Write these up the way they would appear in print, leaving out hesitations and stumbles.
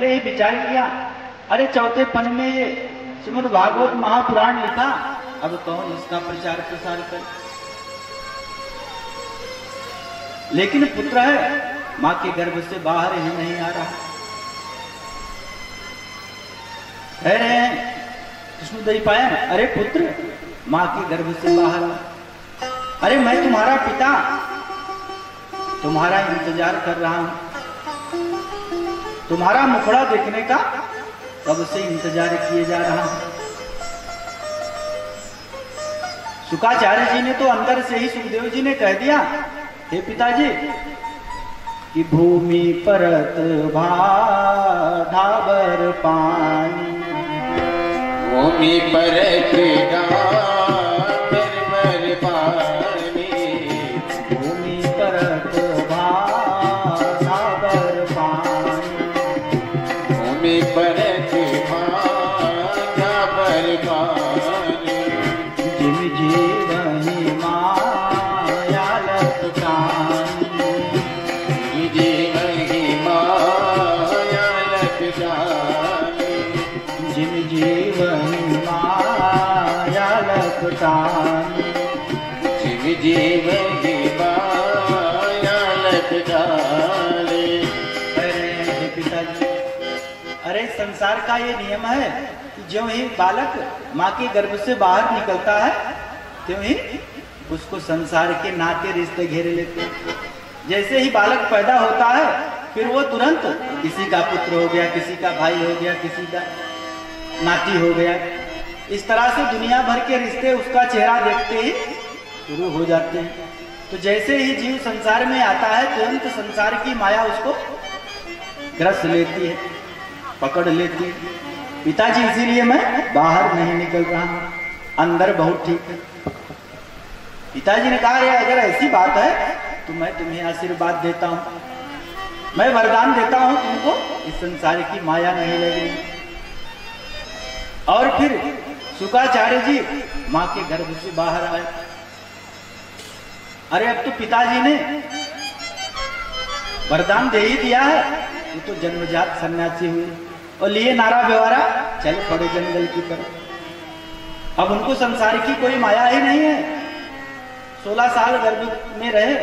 पहले ही विचार किया। अरे चौथे पन में ये श्रीमद् भागवत महापुराण लिखा, अब कौन इसका प्रचार प्रसार करे। लेकिन पुत्र है, मां के गर्भ से बाहर ही नहीं आ रहा। कह रहे हैं कृष्णद्वैपायन, अरे पुत्र मां के गर्भ से बाहर आ। अरे मैं तुम्हारा पिता तुम्हारा इंतजार कर रहा हूं, तुम्हारा मुखड़ा देखने का कब से इंतजार किए जा रहा हूं। शुकाचार्य जी ने तो अंदर से ही सुखदेव जी ने कह दिया, हे पिताजी कि भूमि परत ढाबर पानी, भूमि परत ढाबर पानी, भूमि परत ढाबर पानी, भूमि परत ढाबर पानी, जिम जीवहि माया लपटानी, जीवहि माया लपटानी, जिम जीवहि माया लपटानी, जीवहि माया लपटानी। अरे पिताजी, अरे संसार का ये नियम है कि ज्यों ही बालक माँ के गर्भ से बाहर निकलता है त्यों ही उसको संसार के नाते रिश्ते घेरे लेते हैं। जैसे ही बालक पैदा होता है फिर वो तुरंत किसी का पुत्र हो गया, किसी का भाई हो गया, किसी का नाती हो गया। इस तरह से दुनिया भर के रिश्ते उसका चेहरा देखते ही शुरू हो जाते हैं। तो जैसे ही जीव संसार में आता है तुरंत संसार की माया उसको ग्रस लेती है, पकड़ लेती है। पिताजी इसीलिए मैं बाहर नहीं निकल रहा हूं, अंदर बहुत ठीक है। पिताजी ने कहा, अगर ऐसी बात है तो मैं तुम्हें आशीर्वाद देता हूं, मैं वरदान देता हूं तुमको इस संसार की माया नहीं लगेगी। और फिर शुकाचार्य जी मां के गर्भ से बाहर आए। अरे अब तो पिताजी ने वरदान दे ही दिया है, वो तो जन्मजात सन्यासी हुए और लिए नारा व्यवहारा चल पड़े जंगल की तरफ। अब उनको संसार की कोई माया ही नहीं है। 16 साल गर्भ में रहे,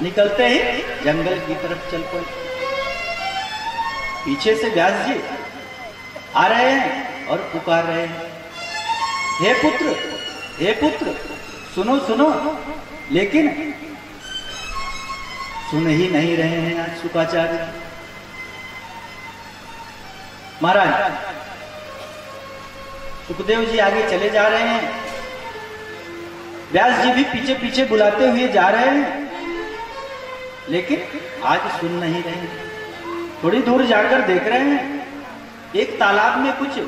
निकलते ही जंगल की तरफ चल पड़े। पीछे से व्यास जी आ रहे हैं और पुकार रहे हैं, हे पुत्र, हे पुत्र, सुनो सुनो। लेकिन सुन ही नहीं रहे हैं आज शुकाचार्य महाराज। सुखदेव जी आगे चले जा रहे हैं, व्यास जी भी पीछे पीछे बुलाते हुए जा रहे हैं, लेकिन आज सुन नहीं रहे हैं। थोड़ी दूर जाकर देख रहे हैं एक तालाब में कुछ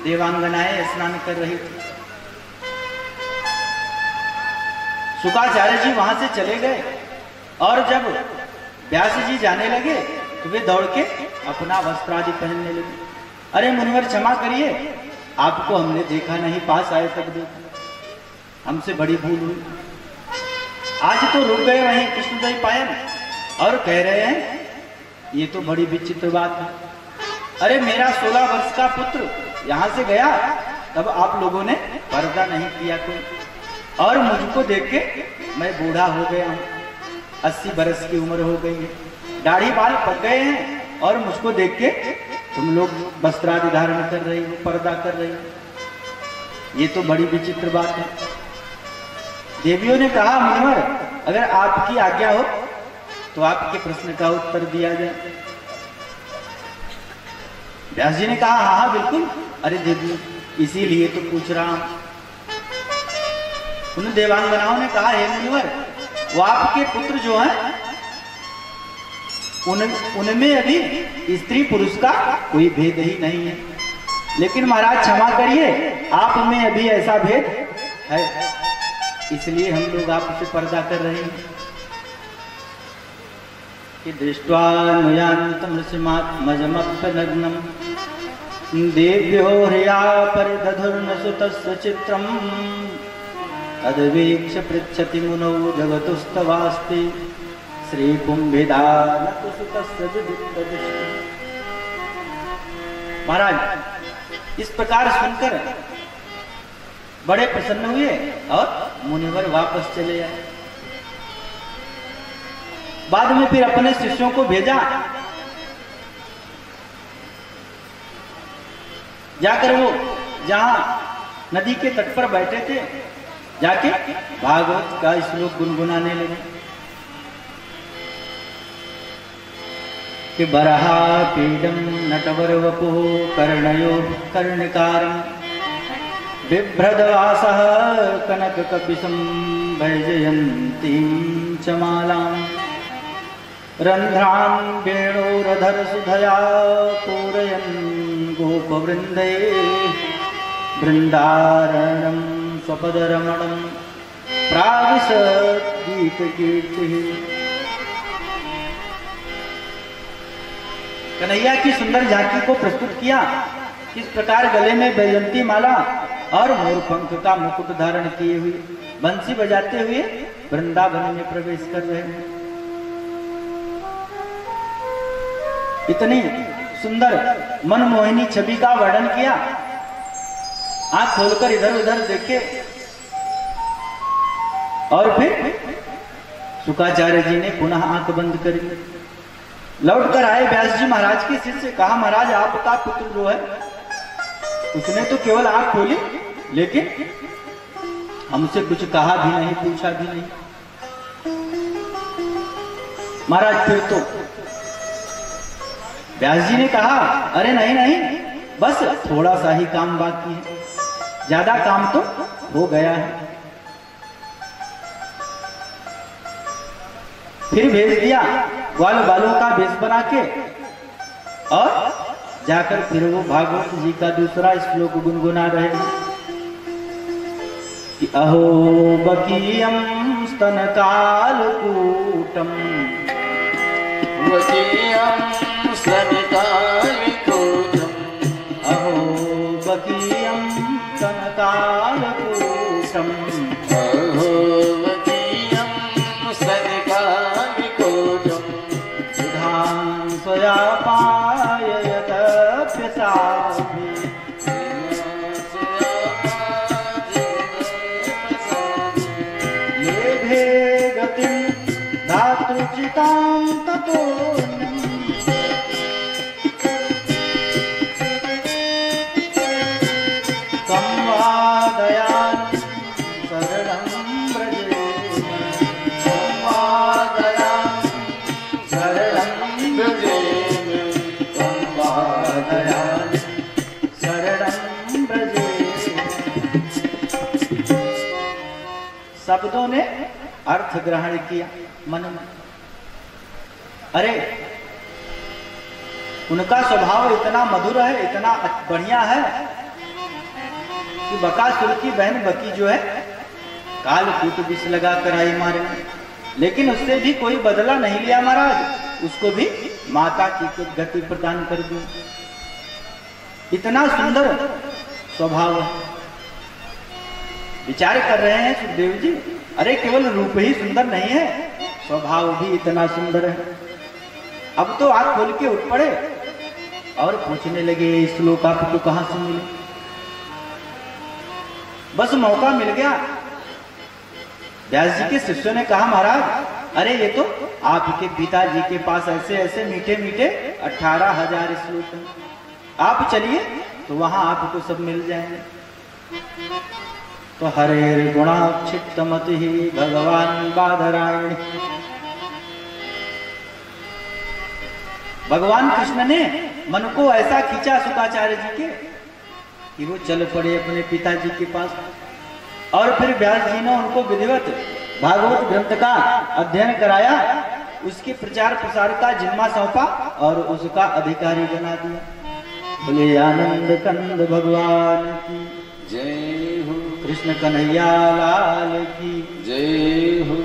देवांगनाएं स्नान कर रही थी। शुकाचार्य जी वहां से चले गए और जब व्यास जी जाने लगे तो वे दौड़ के अपना वस्त्र आदि पहनने लगे। अरे मुनिवर क्षमा करिए, आपको हमने देखा नहीं, पास आए तब देखा, हमसे बड़ी भूल हुई। आज तो रुक गए वहीं कृष्णद्वैपायन और कह रहे हैं ये तो बड़ी विचित्र बात है। अरे मेरा 16 वर्ष का पुत्र यहां से गया तब आप लोगों ने पर्दा नहीं किया कोई, और मुझको देख के मैं बूढ़ा हो गया हूं, 80 बरस की उम्र हो गई है, दाढ़ी बाल पक गए हैं, और मुझको देख के तुम लोग वस्त्रादि धारण कर रही हो, पर्दा कर रही हो, ये तो बड़ी विचित्र बात है। देवियों ने कहा, मुनिवर अगर आपकी आज्ञा हो तो आपके प्रश्न का उत्तर दिया जाए। व्यास जी ने कहा, हाँ हाँ बिल्कुल, अरे देवियों इसीलिए तो पूछ रहा हूं। उन देवांगनाओं ने कहा, हे मुनिवर वो आपके पुत्र जो हैं उनमें अभी स्त्री पुरुष का कोई भेद ही नहीं है, लेकिन महाराज क्षमा करिए आप में अभी ऐसा भेद है, इसलिए हम लोग आपसे पर्दा कर रहे हैं। कि दृष्ट्वा नुयान्तं ऋषिमात्मजमप्यनग्नं देव्यो ह्रिया परिदधुर्नसुतस्य चित्रं तद्वीक्ष्य पृच्छति मुनौ जगतुस्तवास्ति श्री कुंभिदानत सुतस्य विदितदृष्टि। महाराज इस प्रकार सुनकर बड़े प्रसन्न हुए और मुनिवर वापस चले आए। बाद में फिर अपने शिष्यों को भेजा, जाकर वो जहां नदी के तट पर बैठे थे जाके भागवत का श्लोक गुनगुनाने लगे कि बरहा पीडम नटवर वपु कर्णयो कर्णिकारं बिभ्रदवासः कनक कपिशं वैजयन्तीं च मालां रन्ध्रान् वेणोरधर सुधया पूरयन् गोपवृन्दे वृन्दारणं स्वपदरमणं प्राविशत् गीतकीर्तिः। कन्हैया की सुंदर झांकी को प्रस्तुत किया। किस प्रकार गले में वैजयंती माला और मोरपंख का मुकुट धारण किए हुए बंसी बजाते हुए वृंदावन में प्रवेश कर रहे हैं। इतनी सुंदर मनमोहिनी छवि का वर्णन किया। आंख खोलकर इधर उधर देखे और फिर शुकाचार्य जी ने पुनः आंख बंद कर ली। लौट कर आए व्यास जी महाराज के शिष्य, कहा महाराज आपका पुत्र जो है उसने तो केवल आंख खोली लेकिन हमसे कुछ कहा भी नहीं, पूछा भी नहीं। महाराज फिर तो व्यास जी ने कहा अरे नहीं नहीं, बस थोड़ा सा ही काम बाकी है, ज्यादा काम तो हो गया है। फिर भेज दिया ग्वाल बालों का भेष बना के और जाकर फिर वो भागवत जी का दूसरा श्लोक गुनगुना रहे हैं कि अहो बकीयम स्तन कालकूटम वकीयम स्तन कालकूटम अहो बकीयम स्तन कालकूटम अहो वकीयम स्तन कालकूटम सुधां स्वया पाययत प्यसाभि लेभे गतिं धातृचितां ततोऽन्यम् संवादयामि शरणं व्रजेम संवादयामि शरणं व्रजेम संवादयामि शरणं व्रजेम। शब्दों ने अर्थ ग्रहण किया मन में। अरे उनका स्वभाव इतना मधुर है, इतना बढ़िया है कि बकासुर की बहन बकी जो है कालकूट विष लगा कर आई मारे, लेकिन उससे भी कोई बदला नहीं लिया महाराज, उसको भी माता की गति प्रदान कर दी। इतना सुंदर स्वभाव है। विचार कर रहे हैं सुखदेव जी, अरे केवल रूप ही सुंदर नहीं है, स्वभाव भी इतना सुंदर है। अब तो आंख खोल के उठ पड़े और पूछने लगे इस श्लोक आपको कहां से मिले। बस मौका मिल गया। व्यास जी के शिष्यों ने कहा महाराज अरे ये तो आपके पिताजी के पास ऐसे ऐसे मीठे मीठे 18,000 श्लोक हैं, आप चलिए तो वहां आपको सब मिल जाएंगे। तो हरे गुणाक्षिप्त मति ही भगवान बादरायण, भगवान कृष्ण ने मन को ऐसा खींचा शुकाचार्य जी के कि वो चल पड़े अपने पिताजी के पास। और फिर व्यास जी ने उनको विधिवत भागवत ग्रंथ का अध्ययन कराया, उसके प्रचार प्रसार का जिम्मा सौंपा और उसका अधिकारी बना दिया। बोले आनंद कंद भगवान की जय हो, कृष्ण कन्हैया लाल की जय हो।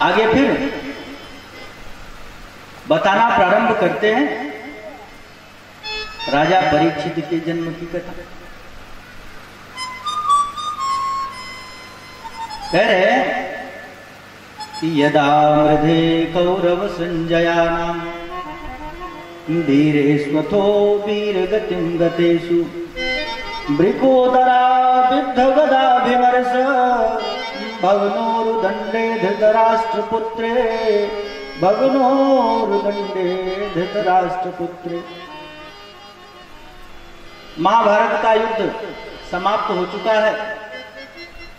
आगे फिर बताना प्रारंभ करते हैं राजा परीक्षित के जन्म की कथा। कह रहे यदा मृधे कौरव संजयानां वीरेष्वथो वीरगतिं गतेषु वृकोदरा विद्धगदाभिमर्श भग्नोरुदण्डे धृतराष्ट्रपुत्रे भग्नोरुदण्डे धृतराष्ट्रपुत्रे। महाभारत का युद्ध समाप्त हो चुका है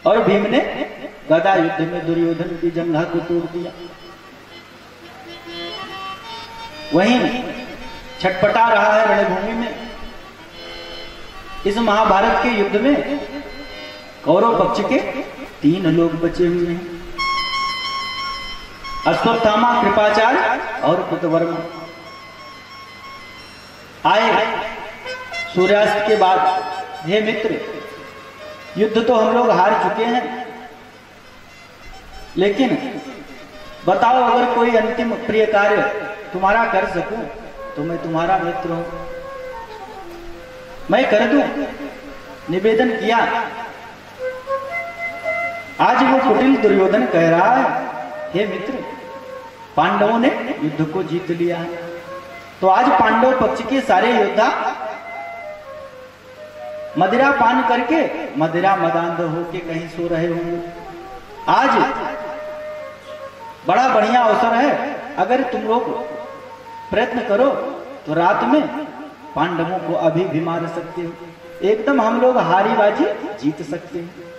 और भीम ने गदा युद्ध में दुर्योधन की जंघा को तोड़ दिया। वहीं छटपटा रहा है रणभूमि में। इस महाभारत के युद्ध में कौरव पक्ष के 3 लोग बचे हुए हैं, अश्वत्थामा, कृपाचार्य और कृतवर्मा। आए सूर्यास्त के बाद, हे मित्र, युद्ध तो हम लोग हार चुके हैं, लेकिन बताओ अगर कोई अंतिम प्रिय कार्य तुम्हारा कर सकूं तो मैं तुम्हारा मित्र हूं, मैं कर दूं। निवेदन किया। आज वो कुटिल दुर्योधन कह रहा है, हे मित्र, पांडवों ने युद्ध को जीत लिया है, तो आज पांडव पक्ष के सारे योद्धा मदिरा पान करके मदिरा मदांध होके कहीं सो रहे होंगे। आज बड़ा बढ़िया अवसर है, अगर तुम लोग प्रयत्न करो तो रात में पांडवों को अभी भी मार सकते हो, एकदम हम लोग हारी बाजी जीत सकते हैं।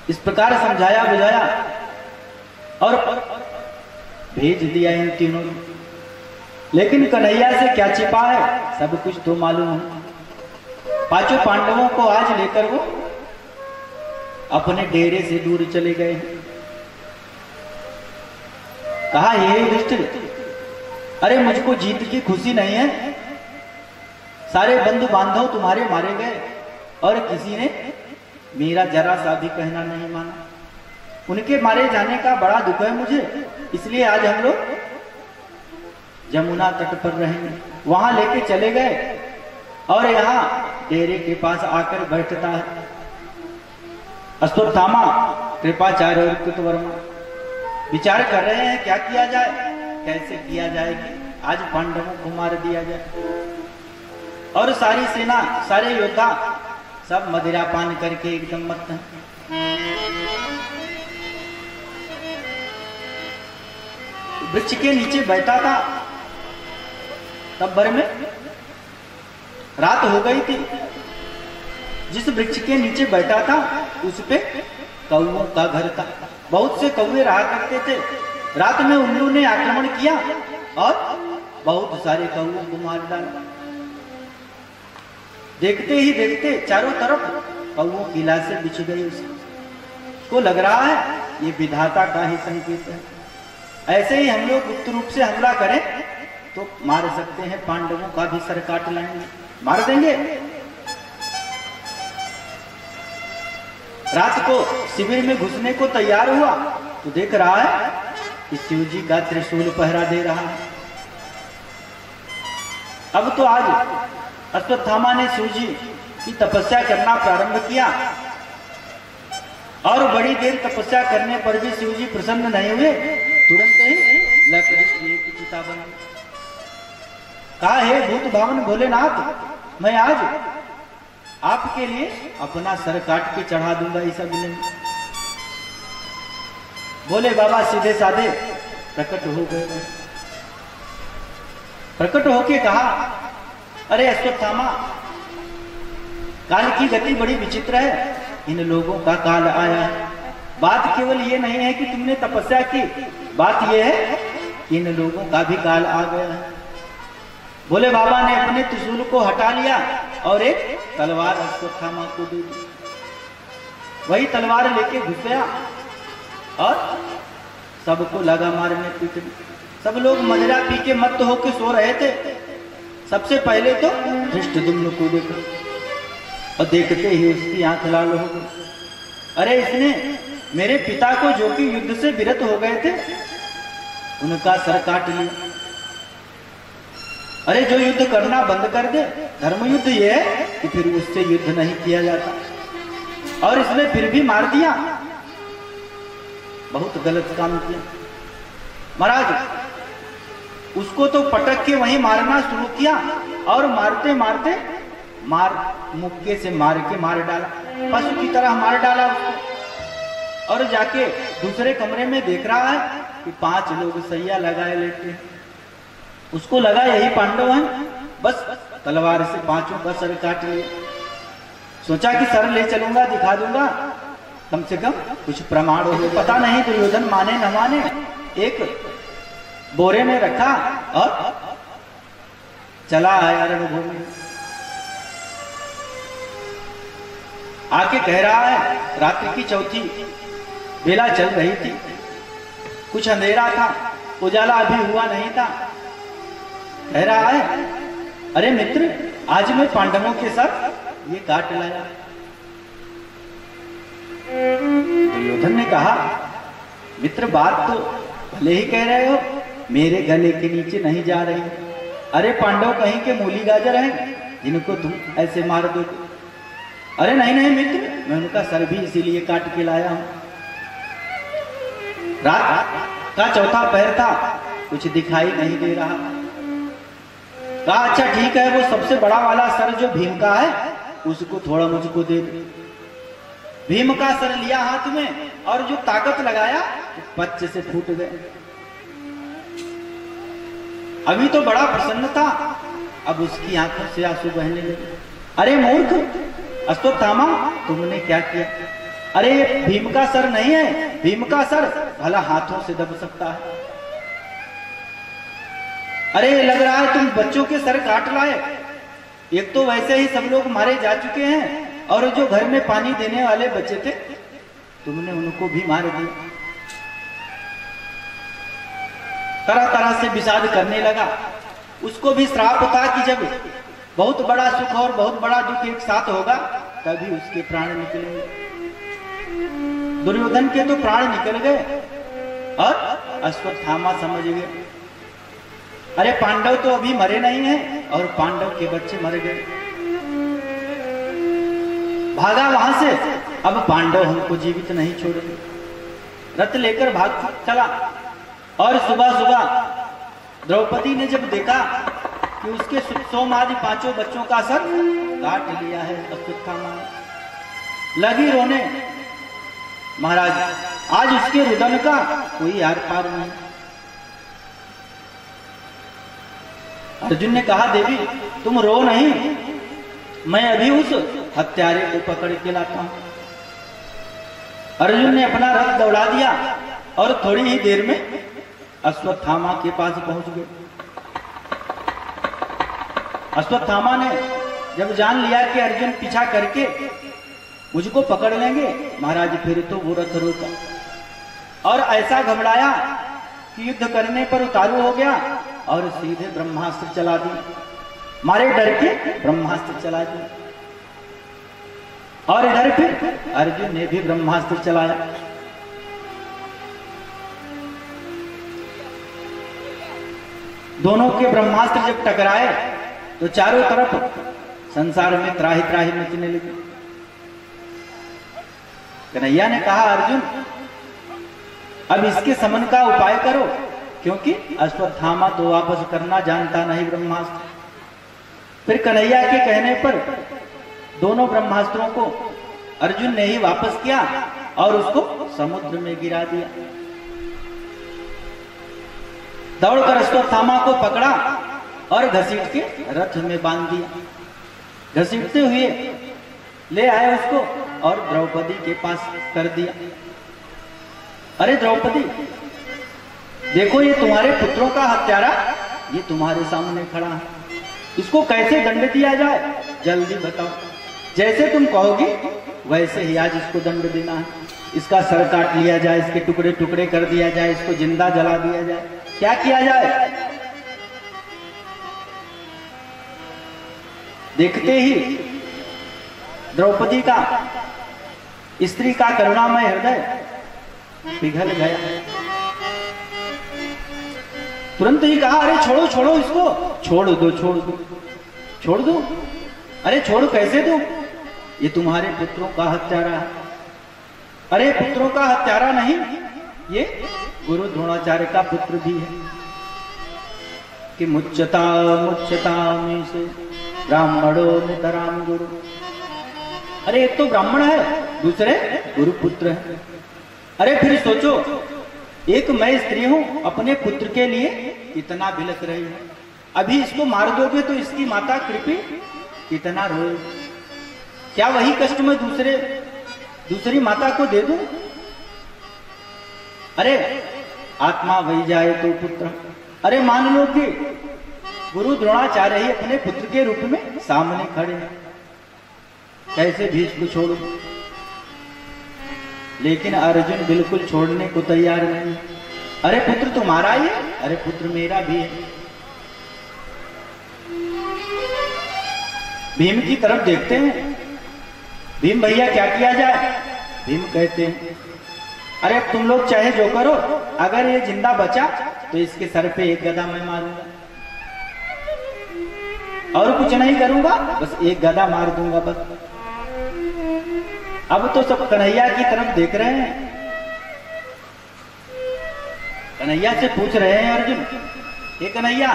इस प्रकार समझाया बुझाया और भेज दिया इन तीनों ने। लेकिन कन्हैया से क्या छिपा है, सब कुछ तो मालूम है। 5 पांडवों को आज लेकर वो अपने डेरे से दूर चले गए। कहा, ये युधिष्ठिर, अरे मुझको जीत की खुशी नहीं है, सारे बंधु बांधव तुम्हारे मारे गए और किसी ने मेरा जरा सा भी कहना नहीं माना। उनके मारे जाने का बड़ा दुख है मुझे, इसलिए आज हम लोग जमुना तट पर रहेंगे। वहां लेके चले गए और यहाँ डेरे के पास आकर बैठता है अश्वत्थामा, कृपाचार्य और कृतवर्मा। विचार कर रहे हैं क्या किया जाए, कैसे किया जाए कि आज पांडवों को मार दिया जाए। और सारी सेना, सारे योद्धा सब मदिरा पान करके एकदम मस्त हैं। वृक्ष के नीचे बैठा था, तब भर में रात हो गई थी। जिस वृक्ष के नीचे बैठा था उस पे कौओं का घर था। बहुत से कौवे रहा करते थे। रात में उल्लू ने आक्रमण किया और बहुत सारे कौओं को मार डाला। देखते ही देखते चारों तरफ कौओं की लाशें बिछ गई। उसको लग रहा है ये विधाता का ही संकेत है। ऐसे ही हम लोग गुप्त रूप से हमला करें तो मार सकते हैं, पांडवों का भी सर काट लाएंगे, मार देंगे। रात को शिविर में घुसने को तैयार हुआ तो देख रहा है कि शिव जी का त्रिशूल पहरा दे रहा है। अब तो आज अश्वत्थामा ने शिव जी की तपस्या करना प्रारंभ किया और बड़ी देर तपस्या करने पर भी शिव जी प्रसन्न नहीं हुए। तुरंत ही लकड़ी की एक चिता बनाई। कहा, हे भूत भावन भोलेनाथ, मैं आज आपके लिए अपना सर काट के चढ़ा दूंगा इस अग्नि में। बोले बाबा सीधे साधे प्रकट हो गए। प्रकट होके कहा, अरे अश्वत्थामा, काल की गति बड़ी विचित्र है, इन लोगों का काल आया है। बात केवल ये नहीं है कि तुमने तपस्या की, बात यह है कि इन लोगों का भी काल आ गया है। बोले बाबा ने अपने त्रिशूल को हटा लिया और एक तलवार अश्वत्थामा को दे दी। वही तलवार लेके घुस गया और सबको लगा मारने पीटने। सब लोग मदिरा पी के मत्त होके सो रहे थे। सबसे पहले तो धृष्टद्युम्न को देखा और देखते ही उसकी आंख लाल हो गई। अरे इसने मेरे पिता को, जो कि युद्ध से विरत हो गए थे, उनका सर काट लिया। अरे जो युद्ध करना बंद कर दे, धर्म युद्ध ये है कि फिर उससे युद्ध नहीं किया जाता, और इसने फिर भी मार दिया। बहुत गलत काम किया। महाराज उसको तो पटक के वहीं मारना शुरू किया और मारते मारते मुक्के से मार डाला, पशु की तरह मार डाला उसको। और जाके दूसरे कमरे में देख रहा है कि 5 लोग सैया लगाए लेटे हैं। उसको लगा यही पांडव हैं, बस तलवार से 5 का सर काट लिया। सोचा कि सर ले चलूंगा, दिखा दूंगा, कम से कम कुछ प्रमाण हो। पता नहीं दुर्योधन माने न माने, एक बोरे में रखा और चला आया रणभूमि। आके कह रहा है, रात्रि की चौथी बेला चल रही थी, कुछ अंधेरा था, उजाला अभी हुआ नहीं था। कह रहा है, अरे मित्र, आज मैं पांडवों के साथ ये काट लाया। दुर्योधन ने कहा, मित्र बात तो भले ही कह रहे हो, मेरे गले के नीचे नहीं जा रही। अरे पांडव कहीं के मूली गाजर हैं जिनको तुम ऐसे मार दोगे। अरे नहीं नहीं मित्र, मैं उनका सर भी इसीलिए काट के लाया हूं। रात का चौथा पहर था, कुछ दिखाई नहीं दे रहा। कहा अच्छा ठीक है, वो सबसे बड़ा वाला सर जो भीम का है उसको थोड़ा मुझको दे दे। भीम का सर लिया हाथ में और जो ताकत लगाया पच्चे से फूट गए। अभी तो बड़ा प्रसन्न था, अब उसकी आंखों से आंसू बहने लगे। अरे मूर्ख अश्वत्थामा, तुमने क्या किया? अरे भीम का सर नहीं है, भीम का सर भला हाथों से दब सकता है। अरे लग रहा है तुम बच्चों के सर काट लाए। एक तो वैसे ही सब लोग मारे जा चुके हैं और जो घर में पानी देने वाले बच्चे थे तुमने उनको भी मार दिया। तरह तरह से विषाद करने लगा। उसको भी श्राप था कि जब बहुत बड़ा सुख और बहुत बड़ा दुख एक साथ होगा तभी उसके प्राण निकलेंगे। दुर्योधन के तो प्राण निकल गए और अश्वत्थामा समझ गए, अरे पांडव तो अभी मरे नहीं हैं और पांडव के बच्चे मर गए। भागा वहां से, अब पांडव हमको जीवित नहीं छोड़ेंगे। रथ लेकर भाग चला और सुबह सुबह द्रौपदी ने जब देखा कि उसके सोमादि 5 बच्चों का सर काट लिया है अश्वत्थामा, लगी रोने। महाराज आज उसके रुदन का कोई आर पार नहीं। अर्जुन ने कहा, देवी तुम रो नहीं, मैं अभी उस हत्यारे को पकड़ के लाता हूं। अर्जुन ने अपना रथ दौड़ा दिया और थोड़ी ही देर में अश्वत्थामा के पास पहुंच गए। अश्वत्थामा ने जब जान लिया कि अर्जुन पीछा करके मुझको पकड़ लेंगे, महाराज फिर तो वो रथ रोका और ऐसा घबराया कि युद्ध करने पर उतारू हो गया और सीधे ब्रह्मास्त्र चला दी। मारे डर के ब्रह्मास्त्र चला दी और इधर फिर अर्जुन ने भी ब्रह्मास्त्र चलाया। दोनों के ब्रह्मास्त्र जब टकराए तो चारों तरफ संसार में त्राही त्राही मचने लगी। कन्हैया ने कहा, अर्जुन अब इसके समन का उपाय करो, क्योंकि अश्वत्थामा तो वापस करना जानता नहीं ब्रह्मास्त्र। फिर कन्हैया के कहने पर दोनों ब्रह्मास्त्रों को अर्जुन ने ही वापस किया और उसको समुद्र में गिरा दिया। दौड़कर अश्वत्थामा को पकड़ा और घसीट के रथ में बांध दिया। घसीटते हुए ले आए उसको और द्रौपदी के पास कर दिया। अरे द्रौपदी देखो, ये तुम्हारे पुत्रों का हत्यारा ये तुम्हारे सामने खड़ा है, इसको कैसे दंड दिया जाए जल्दी बताओ। जैसे तुम कहोगी वैसे ही आज इसको दंड देना है। इसका सर काट लिया जाए, इसके टुकड़े टुकड़े कर दिया जाए, इसको जिंदा जला दिया जाए, क्या किया जाए? देखते ही द्रौपदी का, स्त्री का करुणामय हृदय पिघल गया। तुरंत ही कहा, अरे छोड़ो छोड़ो इसको, छोड़ दो छोड़ दो छोड़ दो। अरे छोड़ कैसे दो, ये तुम्हारे पुत्रों का हत्यारा है। अरे पुत्रों का हत्यारा नहीं, ये गुरु द्रोणाचार्य का पुत्र भी है कि मुच्यता मुच्यता में से ब्राह्मणो नितराम गुरु। अरे एक तो ब्राह्मण है, दूसरे गुरु पुत्र है। अरे फिर सोचो, एक मैं स्त्री हूं, अपने पुत्र के लिए कितना बिलख रही है। अभी इसको मार दोगे तो इसकी माता कृपी कितना रोए। क्या वही कष्ट मैं दूसरी माता को दे दूं? अरे आत्मा वही जाए तो पुत्र। अरे मान लो कि गुरु द्रोणाचार्य ही अपने पुत्र के रूप में सामने खड़े हैं, कैसे भीष्म को छोड़ो? लेकिन अर्जुन बिल्कुल छोड़ने को तैयार नहीं। अरे पुत्र तुम्हारा ही है, अरे पुत्र मेरा भी है। भीम की तरफ देखते हैं, भीम भैया क्या किया जाए? भीम कहते हैं अरे अब तुम लोग चाहे जो करो, अगर ये जिंदा बचा तो इसके सर पे एक गदा मैं मारूंगा, और कुछ नहीं करूंगा, बस एक गदा मार दूंगा बस। अब तो सब कन्हैया की तरफ देख रहे हैं। कन्हैया से पूछ रहे हैं अर्जुन, ये कन्हैया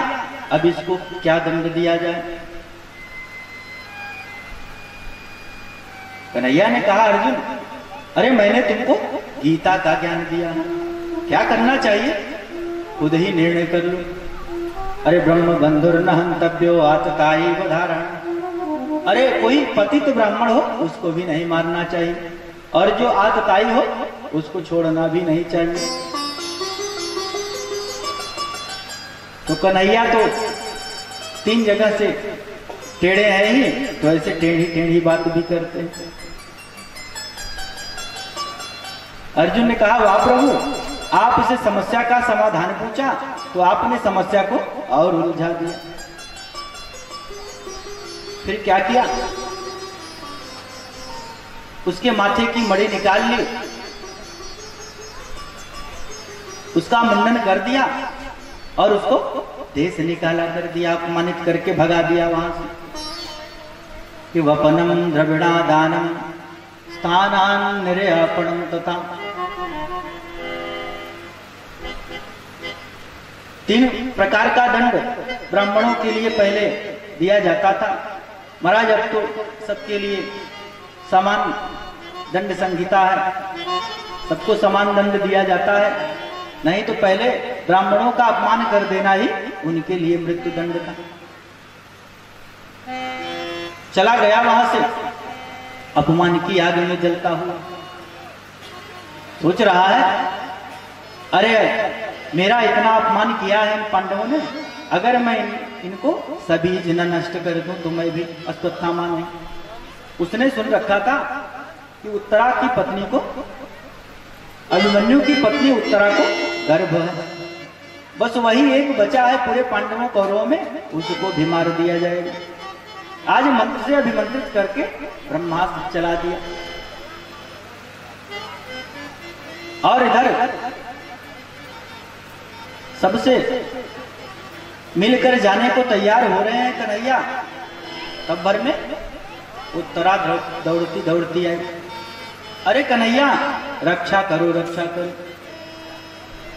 अब इसको क्या दंड दिया जाए? कन्हैया ने कहा अर्जुन, अरे मैंने तुमको गीता का ज्ञान दिया, क्या करना चाहिए खुद ही निर्णय कर लो। अरे ब्रह्म बंधुर न हंतव्यो आतताई धारण। अरे कोई पतित ब्राह्मण हो उसको भी नहीं मारना चाहिए, और जो आतताई हो उसको छोड़ना भी नहीं चाहिए। तो कन्हैया तो 3 जगह से टेढ़े हैं ही, तो ऐसे टेढ़ी टेढ़ी बात भी करते हैं। अर्जुन ने कहा वाह प्रभु, आपसे समस्या का समाधान पूछा तो आपने समस्या को और उलझा दिया। फिर क्या किया? उसके माथे की मणि निकाल ली, उसका मुंडन कर दिया और उसको देश निकाला कर दिया, अपमानित करके भगा दिया वहां से। कि वपनम द्रविड़ा दानम स्थानान निर्यापणम तथा 3 प्रकार का दंड ब्राह्मणों के लिए पहले दिया जाता था। महाराज अब तो सबके लिए समान दंड संहिता है, सबको समान दंड दिया जाता है। नहीं तो पहले ब्राह्मणों का अपमान कर देना ही उनके लिए मृत्यु दंड था। चला गया वहां से अपमान की आग में जलता हुआ, सोच रहा है अरे मेरा इतना अपमान किया है इन पांडवों ने, अगर मैं इनको सभी जिन्ना नष्ट कर दूं तो मैं भी अश्वत्थामा नहीं। उसने सुन रखा था कि उत्तरा की पत्नी को, अभिमन्यु की पत्नी उत्तरा को गर्भ है, बस वही एक बचा है पूरे पांडवों कौरवों में, उसको भी मार दिया जाएगा। आज मंत्र से अभिमंत्रित करके ब्रह्मास्त्र चला दिया। और इधर सबसे मिलकर जाने को तैयार हो रहे हैं कन्हैया, तब भर में उत्तरा दौड़ती दौड़ती आई। अरे कन्हैया रक्षा करो रक्षा करो।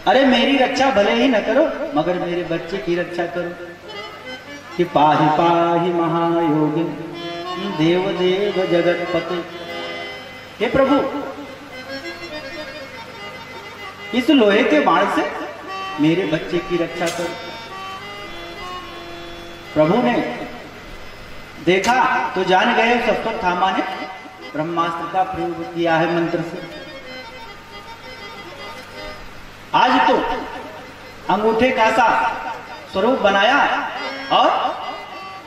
अरे मेरी रक्षा भले ही न करो मगर मेरे बच्चे की रक्षा करो। कि पाहि पाहि महायोगी देव देव जगतपते। हे प्रभु इस लोहे के बाण से मेरे बच्चे की रक्षा करो। प्रभु ने देखा तो जान गए उस अश्वत्थामा ने ब्रह्मास्त्र का प्रयोग किया है मंत्र से। आज तो अंगूठे का सा स्वरूप बनाया और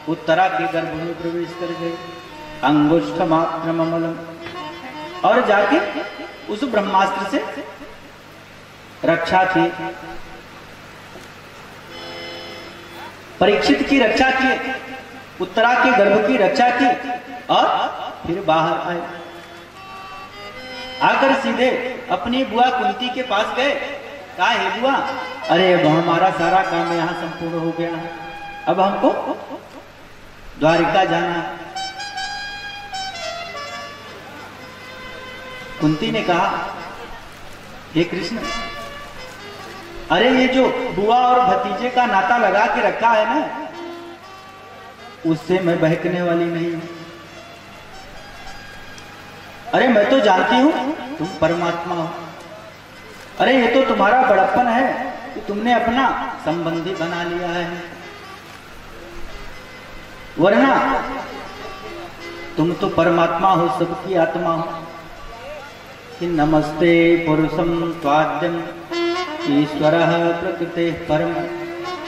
उत्तरा के गर्भ में प्रवेश कर गए, अंगुष्ठ मात्र ममलम, और जाके उस ब्रह्मास्त्र से रक्षा की, परीक्षित की रक्षा की, उत्तरा के गर्भ की रक्षा की और फिर बाहर आए। आकर सीधे अपनी बुआ कुंती के पास गए। कहा हे बुआ, अरे अब हमारा सारा काम यहाँ संपूर्ण हो गया है, अब हमको द्वारिका जाना है। कुंती ने कहा हे कृष्ण अरे ये जो बुआ और भतीजे का नाता लगा के रखा है ना, उससे मैं बहकने वाली नहीं हूं। अरे मैं तो जानती हूं तुम परमात्मा हो। अरे ये तो तुम्हारा बड़प्पन है कि तुमने अपना संबंधी बना लिया है, वरना तुम तो परमात्मा हो, सबकी आत्मा हो। कि नमस्ते पुरुषम त्वाद्यम ईश्वरः प्रकृते परम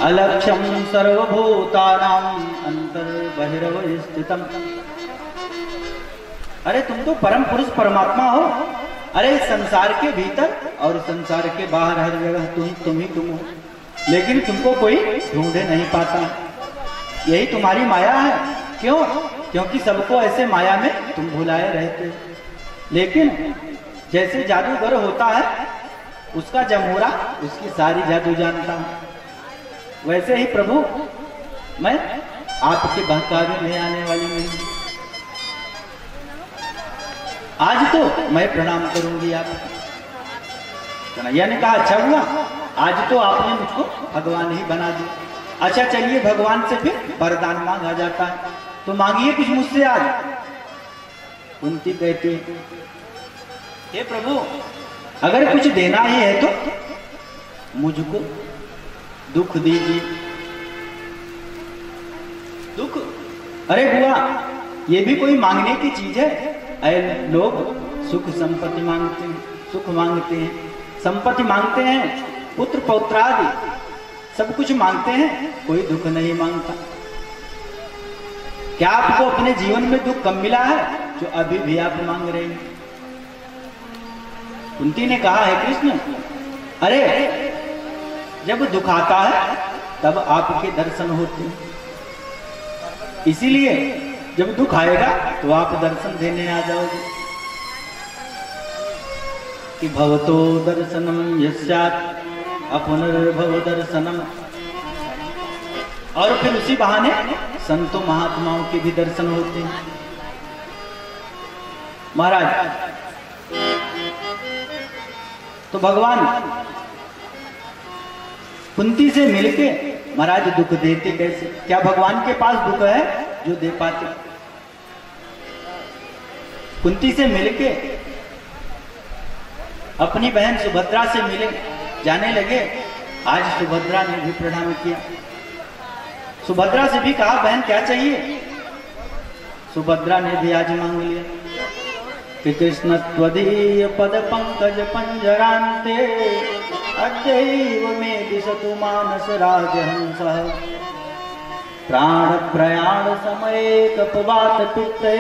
अलक्ष्यम सर्वभूतानां अंतर्बहिर्वस्थितम्। अरे तुम तो परम पुरुष परमात्मा हो। अरे संसार के भीतर और संसार के बाहर हर जगह तुम ही हो, लेकिन तुमको कोई ढूंढे नहीं पाता। यही तुम्हारी माया है। क्यों? क्योंकि सबको ऐसे माया में तुम भुलाए रहते। लेकिन जैसे जादूगर होता है, उसका जमोरा उसकी सारी जादू जानता हूं, वैसे ही प्रभु मैं आपके बहकावे में आने वाली नहीं। आज तो मैं प्रणाम करूंगी आपको। कन्हैया ने कहा अच्छा हुआ, आज तो आपने मुझको भगवान ही बना दिया। अच्छा चलिए, भगवान से फिर वरदान मांगा जाता है, तो मांगिए कुछ मुझसे आज। कुंती कहती है हे प्रभु, अगर कुछ देना ही है तो मुझको दुख दीजिए। दुख? अरे बुआ, ये भी कोई मांगने की चीज है? ऐ लोग सुख संपत्ति मांगते हैं, सुख मांगते हैं, संपत्ति मांगते हैं, पुत्र पौत्रादि सब कुछ मांगते हैं, कोई दुख नहीं मांगता। क्या आपको अपने जीवन में दुख कम मिला है जो अभी भी आप मांग रहे हैं? कुंती ने कहा है कृष्ण, अरे जब दुख आता है तब आपके दर्शन होते हैं, इसीलिए जब दुख आएगा तो आप दर्शन देने आ जाओगे। कि भवतो दर्शनम यस्यात् अपुनर्भव दर्शनम। और फिर उसी बहाने संतों महात्माओं के भी दर्शन होते हैं। महाराज, तो भगवान कुंती से मिलके महाराज दुख देते कैसे? क्या भगवान के पास दुख है जो दे पाते? कुंती से मिलके अपनी बहन सुभद्रा से मिले, जाने लगे। आज सुभद्रा ने भी प्रणाम किया। सुभद्रा से भी कहा बहन क्या चाहिए? सुभद्रा ने भी आज मांग लिया कि कृष्ण त्वदीय पद पंकज पंजरान्ते अद्यैव मे दिशतु मानस राजहंसः प्राण प्रयाण समये कपवात पित्ते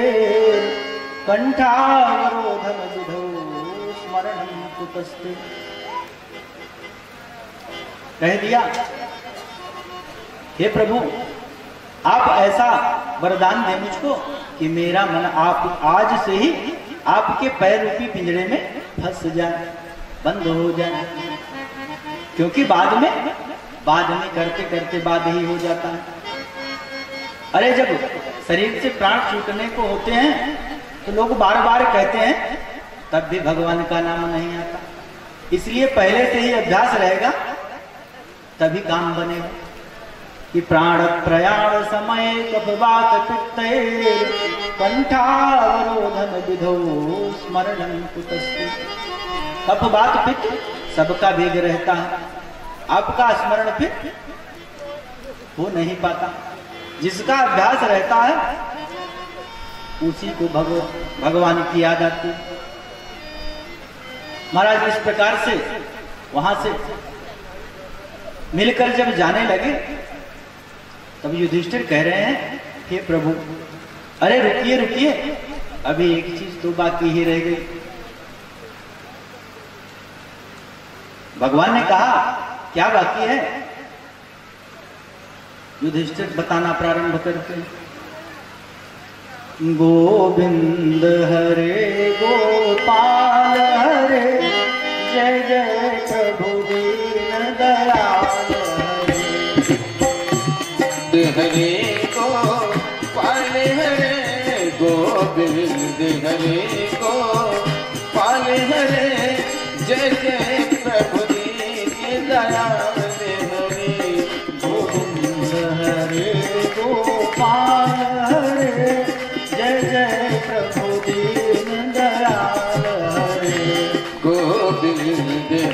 कंठावरोधन विधौ स्मरणं कुतस्ते। कह दिया हे प्रभु, आप ऐसा वरदान दे मुझको कि मेरा मन आप आज से ही आपके पैर रूपी पिंजरे में फंस जाए, बंद हो जाए। क्योंकि बाद में करते करते बाद ही हो जाता है। अरे जब शरीर से प्राण छूटने को होते हैं तो लोग बार बार कहते हैं, तब भी भगवान का नाम नहीं आता। इसलिए पहले से ही अभ्यास रहेगा तभी काम बनेगा। कि प्राण प्रयाण समय कपवात पित्ते कंठावरोधन विधौ स्मरणं कुतस्ते। कपवात पित्त सबका वेग रहता है, आपका स्मरण फिर हो नहीं पाता। जिसका अभ्यास रहता है उसी को भगवान की याद आती है। महाराज इस प्रकार से वहां से मिलकर जब जाने लगे तब युधिष्ठिर कह रहे हैं हे प्रभु, अरे रुकिए रुकिए, अभी एक चीज तो बाकी ही रह गई। भगवान ने कहा क्या बाकी है? युधिष्ठिर बताना प्रारंभ करते हैं। गोविंद हरे गोपाल हरे, जय जय प्रभु दीन दयाल हरे गोपाल हरे, गोविंद हरे गोपाल हरे, जय जय प्रभु दीन दयाल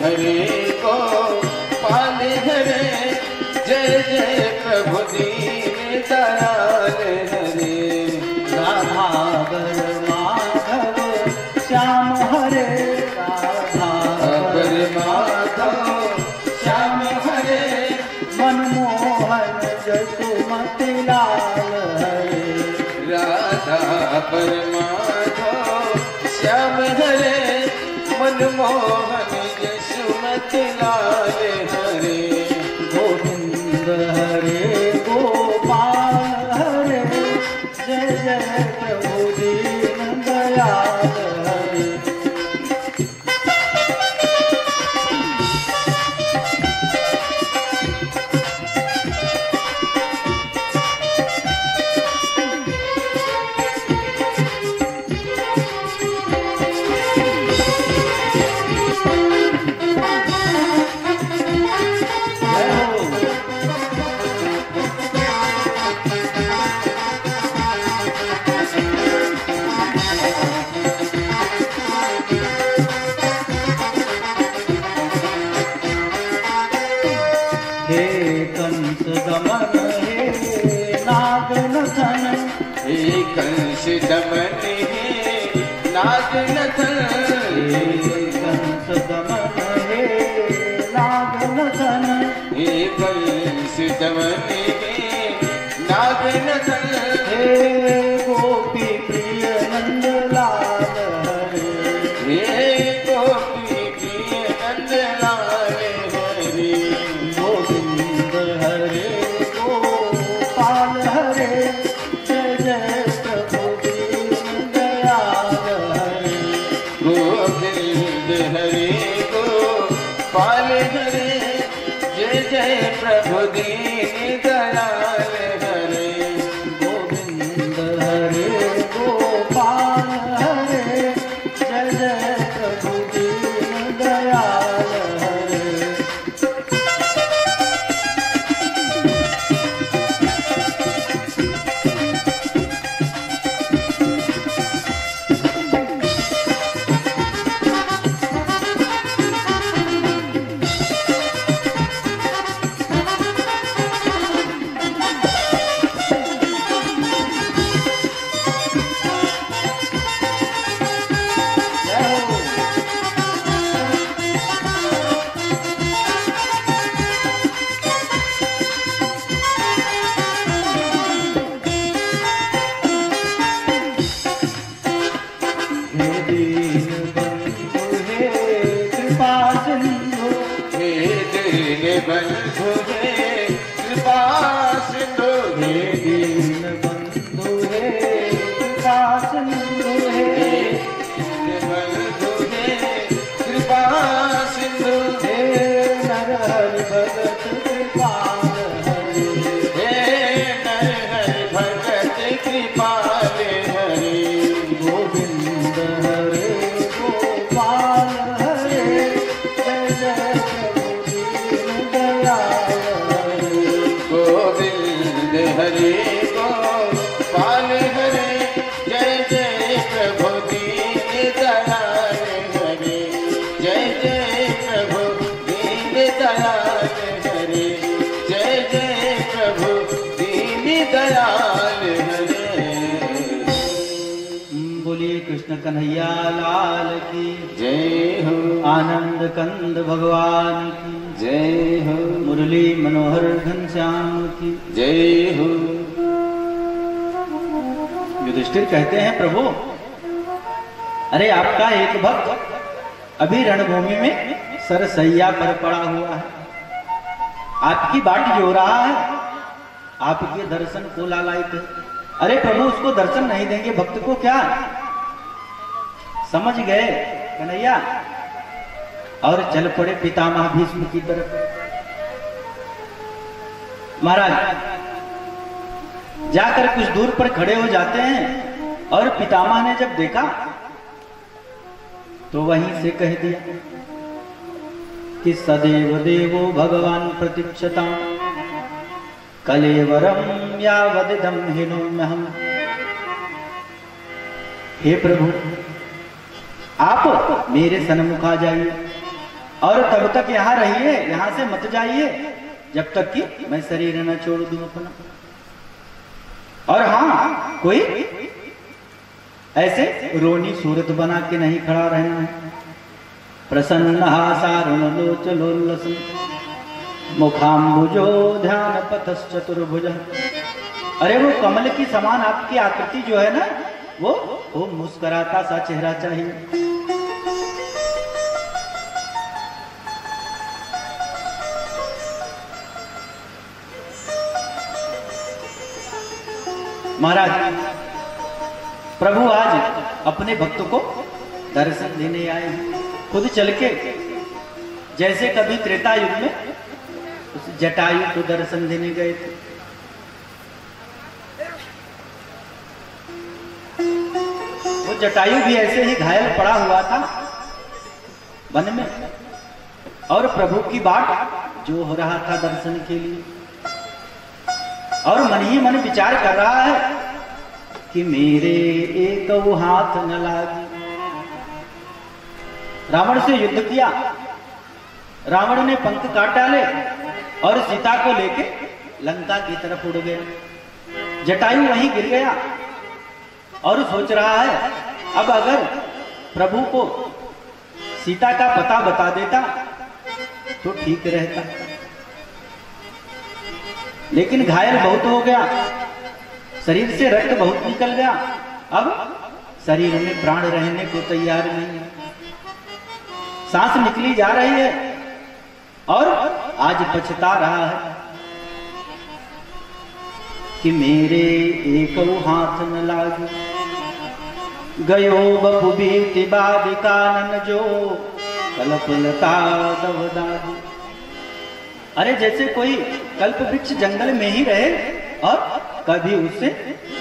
हरे गोपाल हरे, जय जय प्रभु दीन दयाल हरे। राधा बर माधव श्याम हरे, राधा बर माधव श्याम हरे, मनमोहन जसुमति लाल हरे। राधा बर माधव श्याम हरे, मनमोहन यशोमति लाल हरे। गोविंद हरे गोपाल हरे, जय जय प्रभु दीन दयाल हरे। हे कंस दमन हे नागनथन, हे कंस दमन हे नागनथन, हे कंस दमन हे नागनथन, हे कंस दमन हे नागनथन, हे गोपी प्रिय नंद लाल हरे। हे गोपी प्रिय नंद लाल हरे। गोविंद हरे गोपाल हरे, जय जय प्रभु दीन दयाल हरे। गोविंद हरे गोपाल हरे, जय जय प्रभु दीन दयाल हरे। गोविंद हरे गोपाल हरे, जय जय प्रभु दीन दयाल हरे। हे दीन बंधु हे कृपा सिंधु, हे दीन बंधु हे कृपा सिंधु, हे दीन बंधु हे कृपा सिंधु, हे दीन बंधु हे कृपा सिंधु, हे नरहरि भगत कृपाल हरे। हे नरहरि भगत कृपाल हरे। गोविंद हरे गोपाल हरे, जय जय प्रभु दीन दयाल हरे। गोविंद हरे गोपाल हरे, जय जय प्रभु दीन दयाल हरे। जय जय प्रभु दीन दयाल हरे, जय जय प्रभु दीन दयाल हरे। बोलिए कृष्ण कन्हैया लाल की जय हो, आनंद कंद भगवान की जय हो, मुरली मनोहर घनश्याम की जय हो। युधिष्ठिर कहते हैं प्रभु, अरे आपका एक भक्त अभी रणभूमि में सरसैया पर पड़ा हुआ है, आपकी बाट जो रहा है, आपके दर्शन को लालायित है। अरे प्रभु उसको दर्शन नहीं देंगे भक्त को क्या? समझ गए कन्हैया? और चल पड़े पितामह भीष्म की तरफ। महाराज जाकर कुछ दूर पर खड़े हो जाते हैं और पितामह ने जब देखा तो वहीं से कह दिया कि सदैव देवो भगवान प्रतीक्षता कलेवरम यावदिदं हिनोम्यहम्। हे प्रभु आप मेरे सन्मुख आ जाइए, और तब तक यहाँ रहिए, यहाँ से मत जाइए जब तक कि मैं शरीर न छोड़ दूं अपना। और हाँ, कोई ऐसे रोनी सूरत बना के नहीं खड़ा रहना है। प्रसन्न हासारुण लोचलोल्लसं मुखाम्बुजो ध्यान पथश्चतुर्भुज। अरे वो कमल की समान आपकी आकृति जो है ना, वो मुस्कुराता सा चेहरा चाहिए। महाराज, प्रभु आज अपने भक्त को दर्शन देने आए हैं, खुद चल के। जैसे कभी त्रेता युग में उस जटायु को दर्शन देने गए थे। वो जटायु भी ऐसे ही घायल पड़ा हुआ था वन में, और प्रभु की बाट जो हो रहा था दर्शन के लिए, और मन ही मन विचार कर रहा है कि मेरे एक हाथ न लागी। रावण से युद्ध किया, रावण ने पंख काट डाले और सीता को लेके लंका की तरफ उड़ गया। जटायु वहीं गिर गया और सोच रहा है, अब अगर प्रभु को सीता का पता बता देता तो ठीक रहता, लेकिन घायल बहुत हो गया, शरीर से रक्त बहुत निकल गया, अब शरीर में प्राण रहने को तैयार नहीं है, सांस निकली जा रही है और आज पछता रहा है कि मेरे एक हाथ न लागे। गयो बपु बीति बादिकानन जो कल्पलता दवदादी। अरे जैसे कोई कल्प वृक्ष जंगल में ही रहे और कभी उससे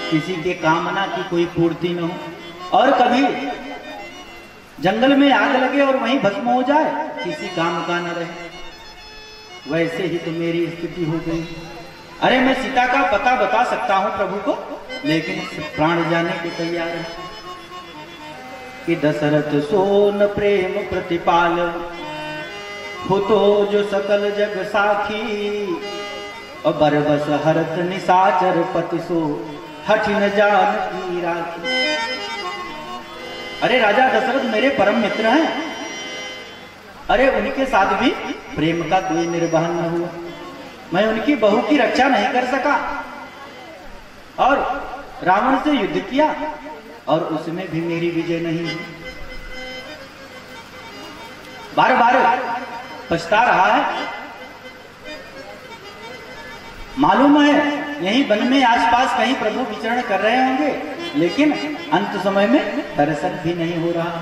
किसी के कामना की कोई पूर्ति न हो, और कभी जंगल में आग लगे और वहीं भस्म हो जाए, किसी काम का न रहे, वैसे ही तो मेरी स्थिति हो गई। अरे मैं सीता का पता बता सकता हूं प्रभु को, लेकिन प्राण जाने को तैयार है कि दशरथ सोन प्रेम प्रतिपाल हो तो जो सकल जग साखी, और बरबस हरत निशाचर पति सो हठि न जान की राखी। अरे राजा दशरथ मेरे परम मित्र हैं, अरे उनके साथ भी प्रेम का कोई निर्वाह न हुआ, मैं उनकी बहू की रक्षा नहीं कर सका, और रावण से युद्ध किया और उसमें भी मेरी विजय नहीं हुई। बार बार पछता रहा है। मालूम है यहीं वन में आसपास कहीं प्रभु विचरण कर रहे होंगे, लेकिन अंत समय में दर्शन भी नहीं हो रहा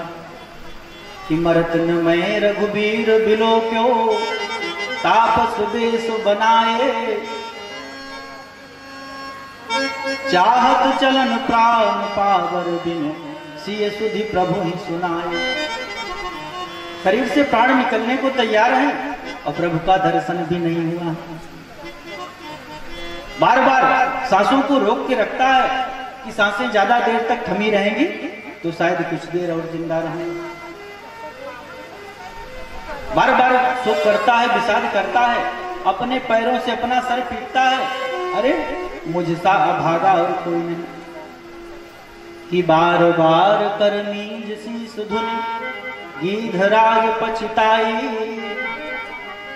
कि मरत न मैं रघुबीर बिलो क्यों तापस वेश बनाए, चाहत चलन प्राण पावर बिनु सिय सुधि प्रभु ही सुनाए। शरीर से प्राण निकलने को तैयार है और प्रभु का दर्शन भी नहीं हुआ। बार बार सांसों को रोक के रखता है कि सांसें ज्यादा देर तक थमी रहेंगी तो शायद कुछ देर और जिंदा रहेंगे। बार बार शोक करता है, विषाद करता है, अपने पैरों से अपना सर पीटता है, अरे मुझसा अभागा और कोई नहीं, कि बार बार करनी जैसी सुधुनी गीधराज पछताई,